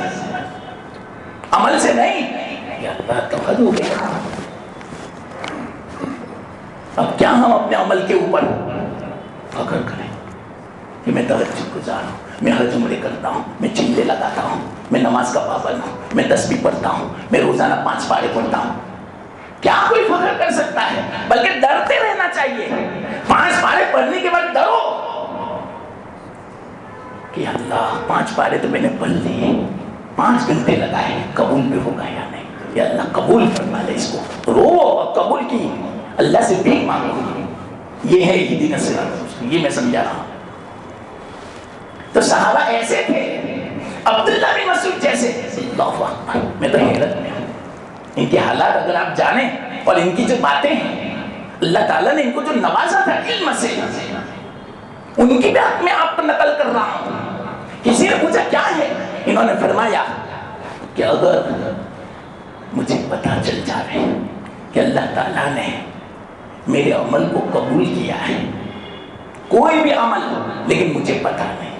عمل سے نہیں. یا اللہ تو حد ہو گیا. اب کیا ہم اپنے عمل کے اوپر فخر کریں کہ میں تہجد گزار ہوں، میں حج عمرے کرتا ہوں، میں چلے لگاتا ہوں، میں نماز کا پابند ہوں، میں تسبیح پڑھتا ہوں، میں روزانہ 5 پارے پڑھتا ہوں. کیا کوئی فخر کر سکتا ہے؟ بلکہ ڈرتے رہنا چاہیے. 5 پارے پڑھنے کے بعد ڈرو کہ اللہ 5 پارے تو میں نے پڑھ لیے، 5 گھنٹے لگائے، قبول بھی ہوگا یا نہیں. یا اللہ قبول فرما لے اس کو. رو اور قبول کی اللہ سے بھیک مانگو. یہ ہے اہدنا الصراط المستقیم. یہ میں سمجھا رہا ہوں. تو صحابہ ایسے تھے، عبداللہ بن مسعود جیسے. اللہ اکبر، میں تو حیرت میں ہوں. ان کے حالات اگر آپ جانیں اور ان کی جو باتیں ہیں، اللہ تعالیٰ نے ان کو جو نوازا تھا علم سے، ان کی بات میں آپ کو نقل کر رہا ہوں. کسی نے پوچھا کیا ہے؟ انہوں نے فرمایا کہ اگر مجھے پتا چل جائے کہ اللہ تعالیٰ نے میرے عمل کو قبول کیا ہے، کوئی بھی عمل، لیکن مجھے پتا نہیں،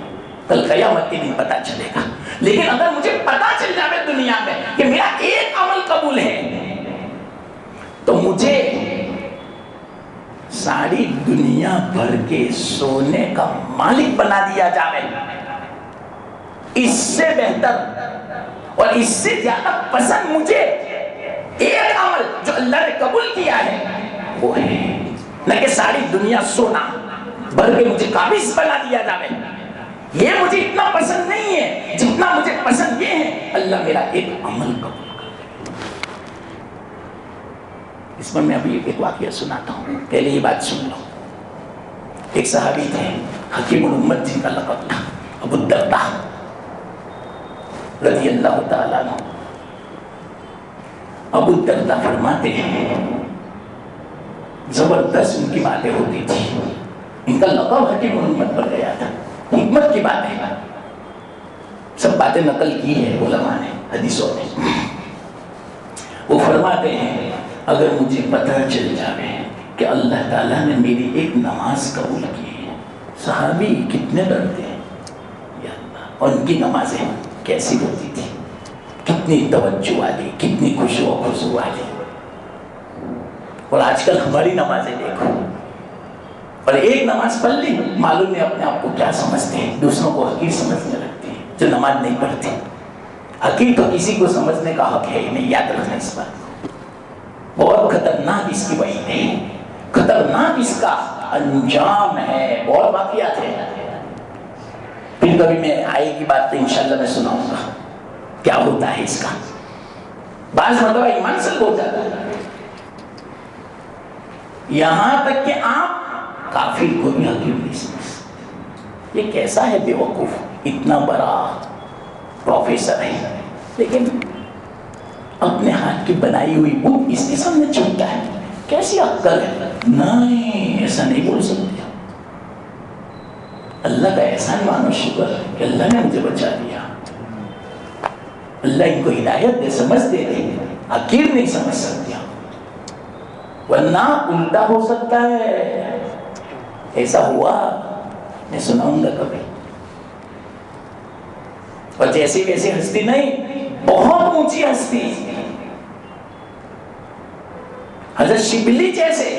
کل قیامت کے دن پتا چلے گا. لیکن اگر مجھے پتا چل جائے دنیا میں کہ میرا ایک عمل قبول ہے، تو مجھے ساری دنیا بھر کے سونے کا مالک بنا دیا جائے. اس سے بہتر اور اس سے زیادہ پسند مجھے ایک عمل جو اللہ نے قبول کیا ہے وہ ہے، نہ کہ ساری دنیا سونا بھر کے مجھے قابض بنا دیا جائے. یہ مجھے اتنا پسند نہیں ہے جتنا مجھے پسند یہ ہے اللہ میرا ایک عمل قبول کر. اس پر میں ابھی ایک واقعہ سناتا ہوں، پہلے یہ بات سن لو. ایک صحابی تھے حکیم الامت جن کا لقب تھا ابو الدرداء رضی اللہ تعالیٰ عنہ. ابو الدرداء فرماتے ہیں زبردست ان کی باتیں ہوتی تھی. ان کا لقب حکیم الامت پر گیا تھا. حکمت کی بات ہے، سب باتیں نقل کی ہے علماء نے حدیثوں میں. وہ فرماتے ہیں اگر مجھے پتہ چل جائے کہ اللہ تعالیٰ نے میری ایک نماز قبول کی ہے. صحابی کتنے ڈرتے ہیں یا اللہ. اور ان کی نمازیں کیسی ہوتی تھی، کتنی توجہ والی، کتنی خشوع و خضوع والی. اور آج کل ہماری نمازیں دیکھو، اور ایک نماز پڑھ لی معلوم نہیں اپنے آپ کو کیا سمجھتے ہیں، دوسروں کو حقیر سمجھنے لگتے ہیں جو نماز نہیں پڑھتے. حقیر تو کسی کو سمجھنے کا حق ہے ہی نہیں. یاد رکھنا اس بات کو. بہت خطرناک اس کی وعید ہے، خطرناک اس کا انجام ہے. بہت واقعات ہیں. پھر کبھی میں آئے کی بات تو انشاءاللہ میں سناؤں گا کیا ہوتا ہے اس کا. بعض مرتبہ ایمان سلب ہو جاتا ہے، یہاں تک کہ آپ کافر کو بھی حقیر نہیں سمجھ. یہ کیسا ہے بے وقوف، اتنا بڑا پروفیسر ہے لیکن اپنے ہاتھ کی بنائی ہوئی بک اس کے سامنے چھوٹتا ہے. کیسی عقل ہے؟ نہیں، ایسا نہیں بول سکتے. اللہ کا احسان مانو، شکر کہ اللہ نے مجھے بچا دیا. اللہ ان کو ہدایت دے، سمجھ دے دے. حقیر نہیں سمجھ سکتے، ورنہ الٹا ہو سکتا ہے. ایسا ہوا میں سناؤں گا کبھی. اور جیسی ویسی ہستی نہیں، بہت اونچی ہستی، حضرت شبلی جیسے،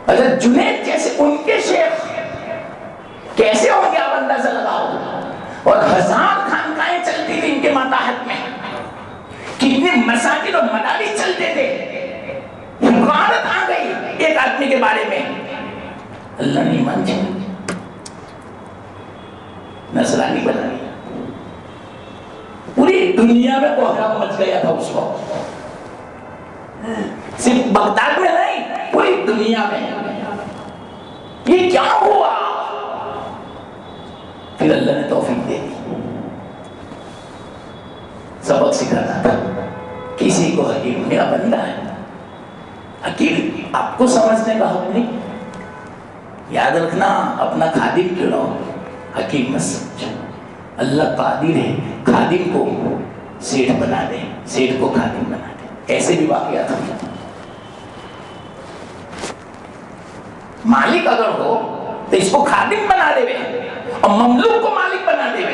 حضرت جنید جیسے، ان کے شیخ کیسے ہو گیا آپ اندازہ لگاؤ. اور 1000 خانقاہیں چلتی تھی ان کے ماتحت میں، کتنے مساجد اور مدارس چلتے تھے. حکومت آ گئی ایک آدمی کے بارے میں، اللہ نے ایمان چھوڑ دیا، نصرانی بنا دیا. پوری دنیا میں کوہرام مچ گیا تھا اس وقت، صرف بغداد میں نہیں، پوری دنیا میں. یہ کیا ہوا؟ پھر اللہ نے توفیق دے دی. سبق سکھانا تھا کسی کو. حکیم میرا بندہ ہے، حکیم آپ کو سمجھنے کا حق نہیں. یاد رکھنا، اپنا خادم کیوں نہ ہو، حکیم مت سمجھو. اللہ قادر ہے خادم کو سیٹھ بنا دے، سیٹھ کو خادم بنا دے. ایسے بھی واقعات ہوتے. مالک اگر ہو تو اس کو خادم بنا دے اور مملوک کو مالک بنا دے.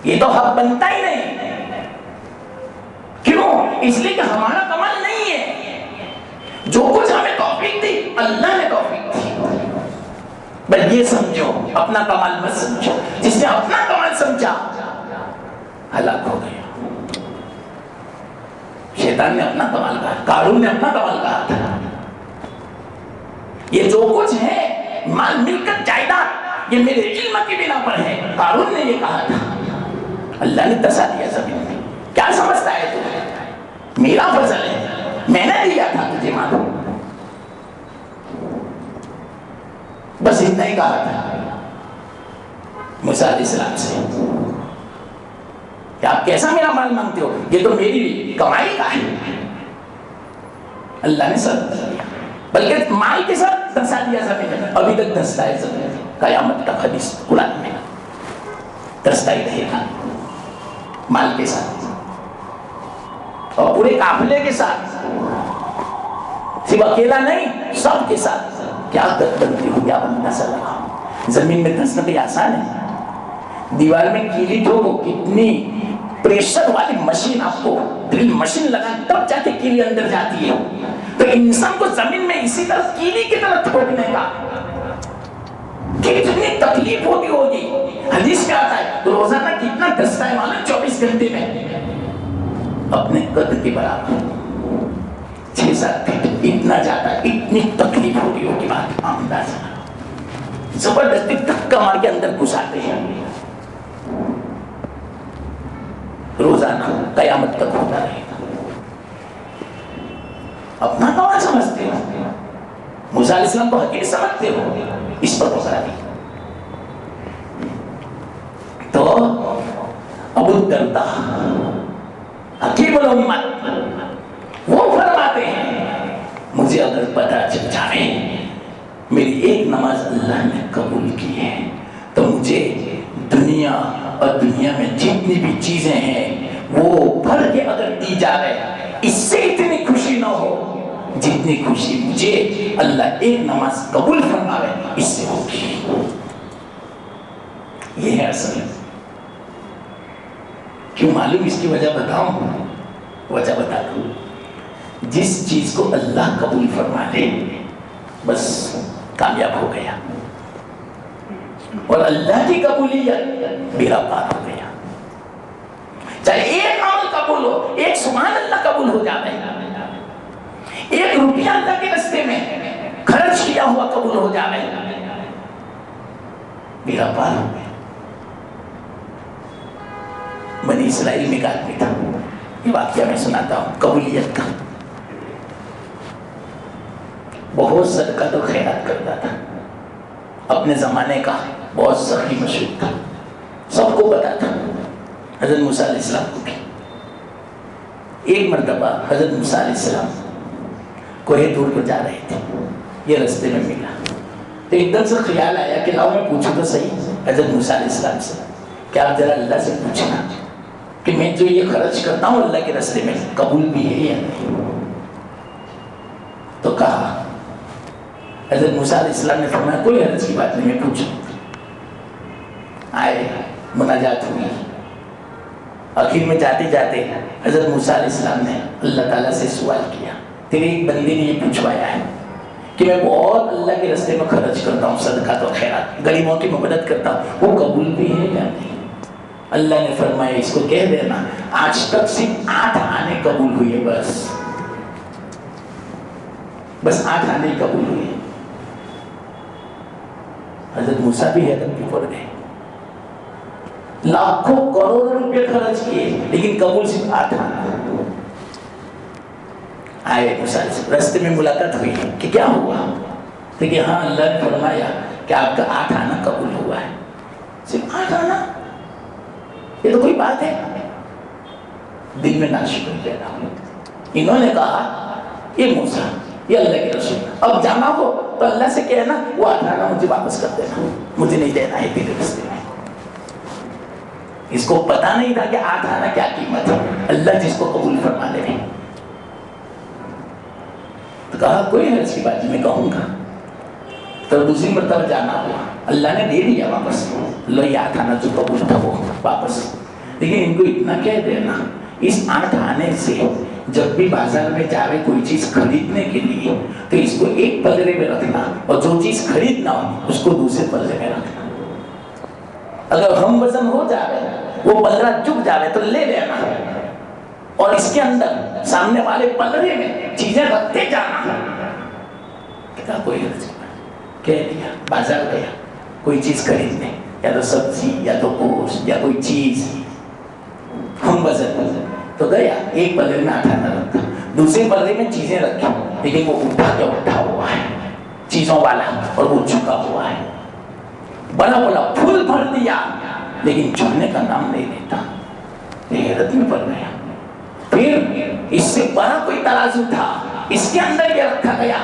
یہ تو حق بنتا ہی نہیں. کیوں؟ اس لیے کہ ہمارا کمال نہیں ہے. جو کچھ ہمیں توفیق دی اللہ نے توفیق دی. بس یہ سمجھو، اپنا کمال مت سمجھو. جس نے اپنا کمال سمجھا ہلاک ہو گیا. شیطان نے اپنا کمال کہا، قارون نے اپنا کمال کہا تھا. یہ جو کچھ ہے، مال ملکت جائیداد، یہ میرے علم کی بنا پر ہے. قارون نے یہ کہا تھا. اللہ نے دسا دیا زمین میں. کیا سمجھتا ہے تو؟ میرا فضل ہے، میں نے دیا تھا تجھے مال. بس اتنا ہی کہا تھا موسیٰ علیہ السلام سے کہ آپ کیسا میرا مال مانگتے ہو، یہ تو میری کمائی کا ہے. اللہ نے سب دیا، بلکہ مال کے ساتھ دھسا دیا زمین میں. ابھی تک دھستا ہے زمین میں، قیامت تک حدیث قرآن میں دھستا ہی رہے گا مال کے ساتھ اور پورے قافلے کے ساتھ. صرف اکیلا نہیں، سب کے ساتھ. کیا دت بنتی ہوگی آپ اندازہ لگاؤ. زمین میں دھسنا بھی آسان ہے. دیوار میں کیلی ٹھوکو، کتنی پریشر والی مشین، آپ کو ڈرل مشین لگا تب جا کے کیلی اندر جاتی ہے. تو انسان کو زمین میں اسی طرح کیلی کی طرح ٹھوکنے کا کتنی تکلیف ہوتی ہوگی. حدیث میں آتا ہے تو روزانہ کتنا دھستا ہے معلوم؟ 24 گھنٹے میں اپنے قد کے برابر 6-7 فٹ اتنا جاتا ہے. اتنی تکلیف ہوتی ہوگی. بات اندازہ زبردستی دھکا مار کے اندر گھساتے ہیں. روزانہ قیامت تک ہوتا رہے گا. اپنا کمال سمجھتے ہو، موسیٰ علیہ السلام کو حقیر سمجھتے ہو، اس پر گزارا دی. تو ابو الدرداء حکیم الامت وہ فرماتے ہیں مجھے اگر پتہ چل جائے میری ایک نماز اللہ نے قبول کی ہے تو مجھے دنیا اور دنیا میں جتنی بھی چیزیں ہیں وہ بھر کے اگر دی جائے اس سے اتنی خوشی نہ ہو جتنی خوشی مجھے اللہ ایک نماز قبول فرماوے اس سے ہوگی. یہ ہے اصل. کیوں معلوم؟ اس کی وجہ بتاؤں؟ وجہ بتا دوں. جس چیز کو اللہ قبول فرما لے بس کامیاب ہو گیا، اور اللہ کی قبولیت بیڑا پار ہو گیا. چاہے ایک عمل قبول ہو، ایک سبحان اللہ قبول ہو جاتا ہے، ایک روپیہ اللہ کے راستے میں خرچ کیا ہوا قبول ہو جاتا ہے، بیڑا پار ہو گیا. بنی اسرائیل میں ایک آدمی تھا، یہ واقعہ میں سناتا ہوں قبولیت کا. بہت صدقہ تو خیرات کرتا تھا، اپنے زمانے کا بہت سخی مشہور تھا، سب کو پتا تھا، حضرت موسیٰ علیہ السلام کو بھی. ایک مرتبہ حضرت موسیٰ علیہ السلام کوہ طور پر جا رہے تھے، یہ رستے میں ملا تو ایک دم سے خیال آیا کہ لاؤ میں پوچھوں تو صحیح حضرت موسیٰ علیہ السلام سے کہ آپ ذرا اللہ سے پوچھنا کہ میں جو یہ خرچ کرتا ہوں اللہ کے راستے میں قبول بھی ہے یا نہیں۔ تو کہا حضرت موسیٰ علیہ السلام نے فرمایا کوئی حرج کی بات نہیں، میں پوچھوں۔ آئے، مناجات ہوئی، آخر میں جاتے جاتے حضرت موسیٰ علیہ السلام نے اللہ تعالیٰ سے سوال کیا، تیرے ایک بندے نے یہ پوچھوایا ہے کہ میں بہت اللہ کے راستے میں خرچ کرتا ہوں، صدقات و خیرات، غریبوں کی مدد کرتا ہوں، وہ قبول بھی ہے یا نہیں؟ اللہ نے فرمایا اس کو کہہ دینا آج تک صرف 8 آنے قبول ہوئے، بس 8 آنے قبول ہوئے۔ حضرت موسیٰ بھی حیرت میں پڑ گئے، لاکھوں کروڑوں روپے خرچ کیے لیکن قبول صرف 8 آنا۔ آئے موسیٰ راستے میں ملاقات ہوئی کہ کیا ہوا، کہ ہاں اللہ نے فرمایا کہ آپ کا 8 آنا قبول ہوا ہے۔ صرف 8 آنا، یہ تو کوئی بات ہے؟ دل میں ناشکری پیدا ہوئی۔ انہوں نے کہا یہ موسیٰ، یہ اللہ کے رسول، اب جانا ہو تو اللہ سے کہنا وہ 8 آنا مجھے واپس کر دینا، مجھے نہیں دینا ہے تیرے راستے میں۔ اس کو پتا نہیں تھا کہ 8 آنا کیا قیمت ہے، اللہ جس کو قبول فرما لے۔ تو کہا کوئی حرج کی بات میں کہوں گا۔ تو دوسری مرتبہ جانا ہوا، اللہ نے دے دیا واپس، لو یہ 8 آنا جو قبول تھا وہ واپس۔ لیکن ان کو اتنا کہہ دینا اس 8 آنے سے جب بھی بازار میں جاوے کوئی چیز خریدنے کے لیے تو اس کو ایک پلڑے میں رکھنا، اور جو چیز خریدنا ہو اس کو دوسرے پلڑے میں رکھنا۔ اگر ہم وزن ہو جاوے، وہ پلڑا چک جاوے تو لے لینا، اور اس کے اندر سامنے والے پلڑے میں چیزیں رکھتے جانا۔ کہا کوئی حرج نہیں، کہہ دیا بازار گیا کوئی چیز خریدنے، یا تو سبزی یا تو گوشت یا کوئی چیز، ہم وزن تو گیا، ایک پلڑے میں 8 آنا رکھا، دوسرے پلڑے میں چیزیں رکھی، لیکن وہ اٹھا ہوا ہے چیزوں والا، اور وہ جھکا ہوا ہے، بڑا بڑا پھول بھر دیا لیکن جھکنے کا نام نہیں لیتا۔ حیرت میں پڑ گیا۔ پھر اس سے بڑا کوئی ترازو تھا، اس کے اندر یہ رکھا گیا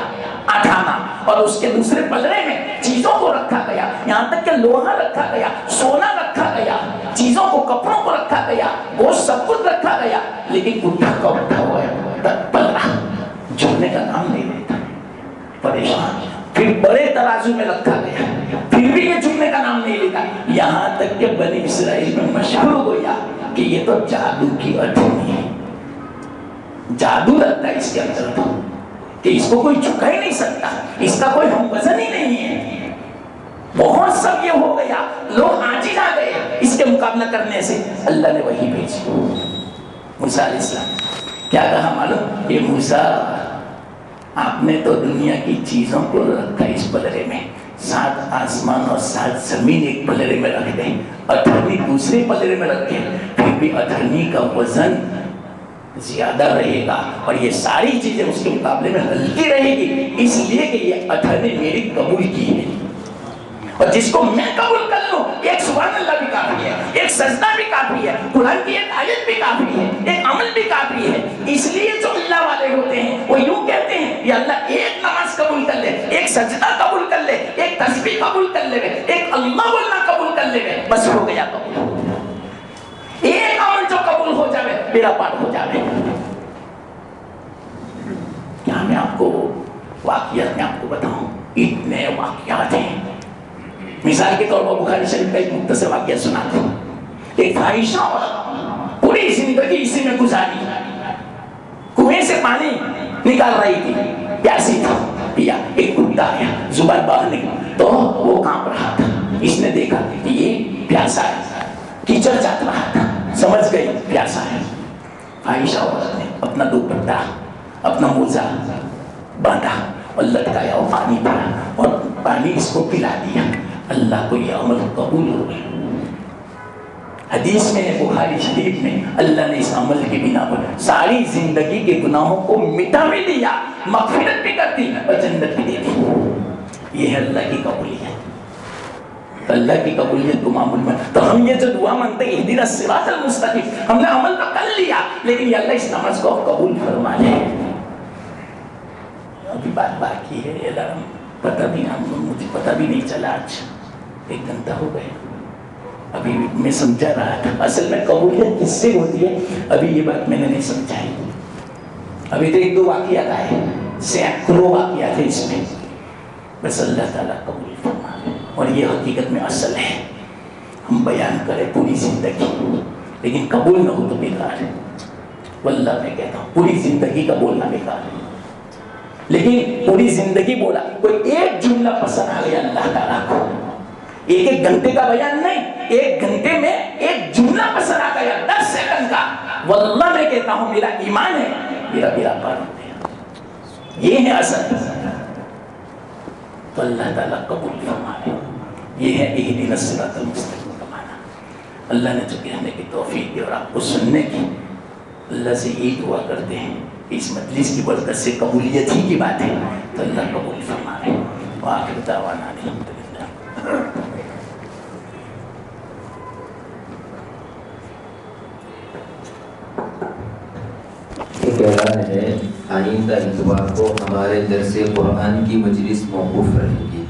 8 آنا، اور اس کے دوسرے پلڑے میں چیزوں کو رکھا گیا، یہاں تک کہ لوہا رکھا گیا، سونا رکھا گیا، چیزوں کو، کپڑوں کو رکھا گیا، وہ سب کچھ رکھا گیا، لیکن اٹھا ہوا ہے پلڑا، جھکنے کا نام نہیں لیتا۔ پریشان، پھر بڑے ترازو میں رکھا گیا، پھر بھی یہ جھکنے کا نام نہیں لیتا، یہاں تک کہ بنی اسرائیل میں مشہور ہو گیا کہ یہ تو جادو کی اٹھنی ہے، جادو لگتا ہے اس کے اندر تو، کہ اس کو کوئی جھکا ہی نہیں سکتا، اس کا کوئی ہم وزن ہی نہیں ہے۔ بہت سب یہ ہو گیا، لوگ عاجز آ گئے اس کے مقابلہ کرنے سے۔ اللہ نے وہی بھیجی، موسیٰ علیہ السلام کیا کہا معلوم؟ یہ موسیٰ، آپ نے تو دنیا کی چیزوں کو رکھا اس پلڑے میں، 7 آسمان اور 7 زمین ایک پلڑے میں رکھ دیں، 18 دوسرے پلڑے میں رکھیں، پھر بھی 18 کا وزن زیادہ رہے گا، اور یہ ساری چیزیں اس کے مقابلے میں ہلکی رہے گی، اس لیے کہ یہ 18 میری قبول کی ہے، اور جس کو میں قبول کر لوں ایک سبحان اللہ بھی کافی ہے، ایک سجدہ بھی کافی ہے، قرآن کی ایک آیت بھی کافی ہے، ایک عمل بھی کافی ہے۔ اس لیے جو اللہ والے ہوتے ہیں وہ یوں کہتے ہیں یا اللہ ایک نماز قبول کر لے، ایک سجدہ قبول کر لے، ایک تسبیح قبول کر لے، ایک اللہ بولنا قبول کر لے، بس ہو گیا قبول۔ ایک عمل جو قبول ہو جائے میرا پاٹ ہو جائے۔ کیا میں آپ کو واقعات میں آپ کو بتاؤں؟ اتنے واقعات ہیں۔ مثال کے طور پر بخاری شریف کا ایک مختصر واقعہ سناتے ہیں۔ ایک فاحشہ عورت پوری زندگی اسی میں گزاری، کنویں سے پانی نکال رہی تھی، پیاسی تھی، پیا، ایک کتا آیا، زبان باہر نکلی تو وہ کانپ رہا تھا، اس نے دیکھا کہ یہ پیاسا ہے، کیچڑ چاٹ رہا تھا، سمجھ گئی پیاسا ہے۔ فاحشہ عورت نے اپنا دوپٹہ، اپنا موزہ باندھا اور لٹکایا اور پانی بھرا اور پانی اس کو پلا دیا۔ اللہ کو یہ عمل قبول ہو گیا۔ حدیث میں بخاری شریف میں اللہ نے اس عمل کی بنا پر ساری زندگی کے گناہوں کو مٹا بھی دیا، مغفرت بھی کر دی اور جنت بھی دے دی۔ یہ ہے اللہ کی قبولیت۔ تو اللہ کی قبولیت کو معمول میں. تو ہم یہ جو دعا مانگتے ہیں اہدنا الصراط المستقیم، ہم نے عمل تو کر لیا لیکن یا اللہ اس نماز کو قبول فرما لے. ابھی بات باقی ہے. الارم پتہ بھی مجھے پتہ بھی نہیں چلا. آج 1 گھنٹہ ہو گئے. ابھی میں سمجھا رہا تھا اصل میں قبولیت کس سے ہوتی ہے. ابھی یہ بات میں نے نہیں سمجھائی. ابھی تو 1-2 واقعات آئے، سینکڑوں واقعات ہیں اس میں. بس اللہ تعالیٰ قبول فرمائے. اور یہ حقیقت میں اصل ہے. ہم بیان کریں پوری زندگی لیکن قبول نہ ہو تو بیکار ہے. واللہ میں کہتا ہوں پوری زندگی کا بولنا بیکار ہے. لیکن پوری زندگی بولا، کوئی ایک جملہ پسند آ گیا اللہ تعالیٰ کو، 1 گھنٹے کا بیان نہیں، 1 گھنٹے میں 1 جملہ پسند آ گیا 10 سیکنڈ کا، واللہ میں کہتا ہوں میرا ایمان ہے، میرا پار ہو گیا. یہ ہے اصل. تو اللہ تعالیٰ قبول فرمائے. یہ ہے اہدنا الصراط المستقیم کا معنی. اللہ نے جو کہنے کی توفیق دی اور آپ کو سننے کی، اللہ سے یہی دعا کرتے ہیں کہ اس مجلس کی برکت سے قبولیت ہی کی بات ہے تو اللہ قبول فرمائے. وآخر دعوانا الحمدللہ. ایک اعلان ہے، آئندہ اتوار کو ہمارے درس قرآن کی مجلس موقوف رہے گی.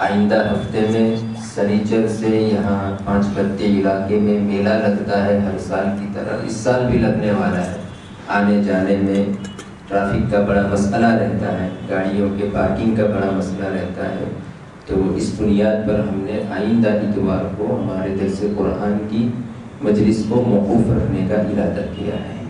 آئندہ ہفتے میں سنیچر سے یہاں 5 پتے علاقے میں میلہ لگتا ہے ہر سال کی طرح. اس سال بھی لگنے والا ہے. آنے جانے میں ٹریفک کا بڑا مسئلہ رہتا ہے، گاڑیوں کے پارکنگ کا بڑا مسئلہ رہتا ہے. تو اس بنیاد پر ہم نے آئندہ اتوار کو ہمارے درس قرآن کی مجلس کو موقوف رکھنے کا ارادہ کیا ہے.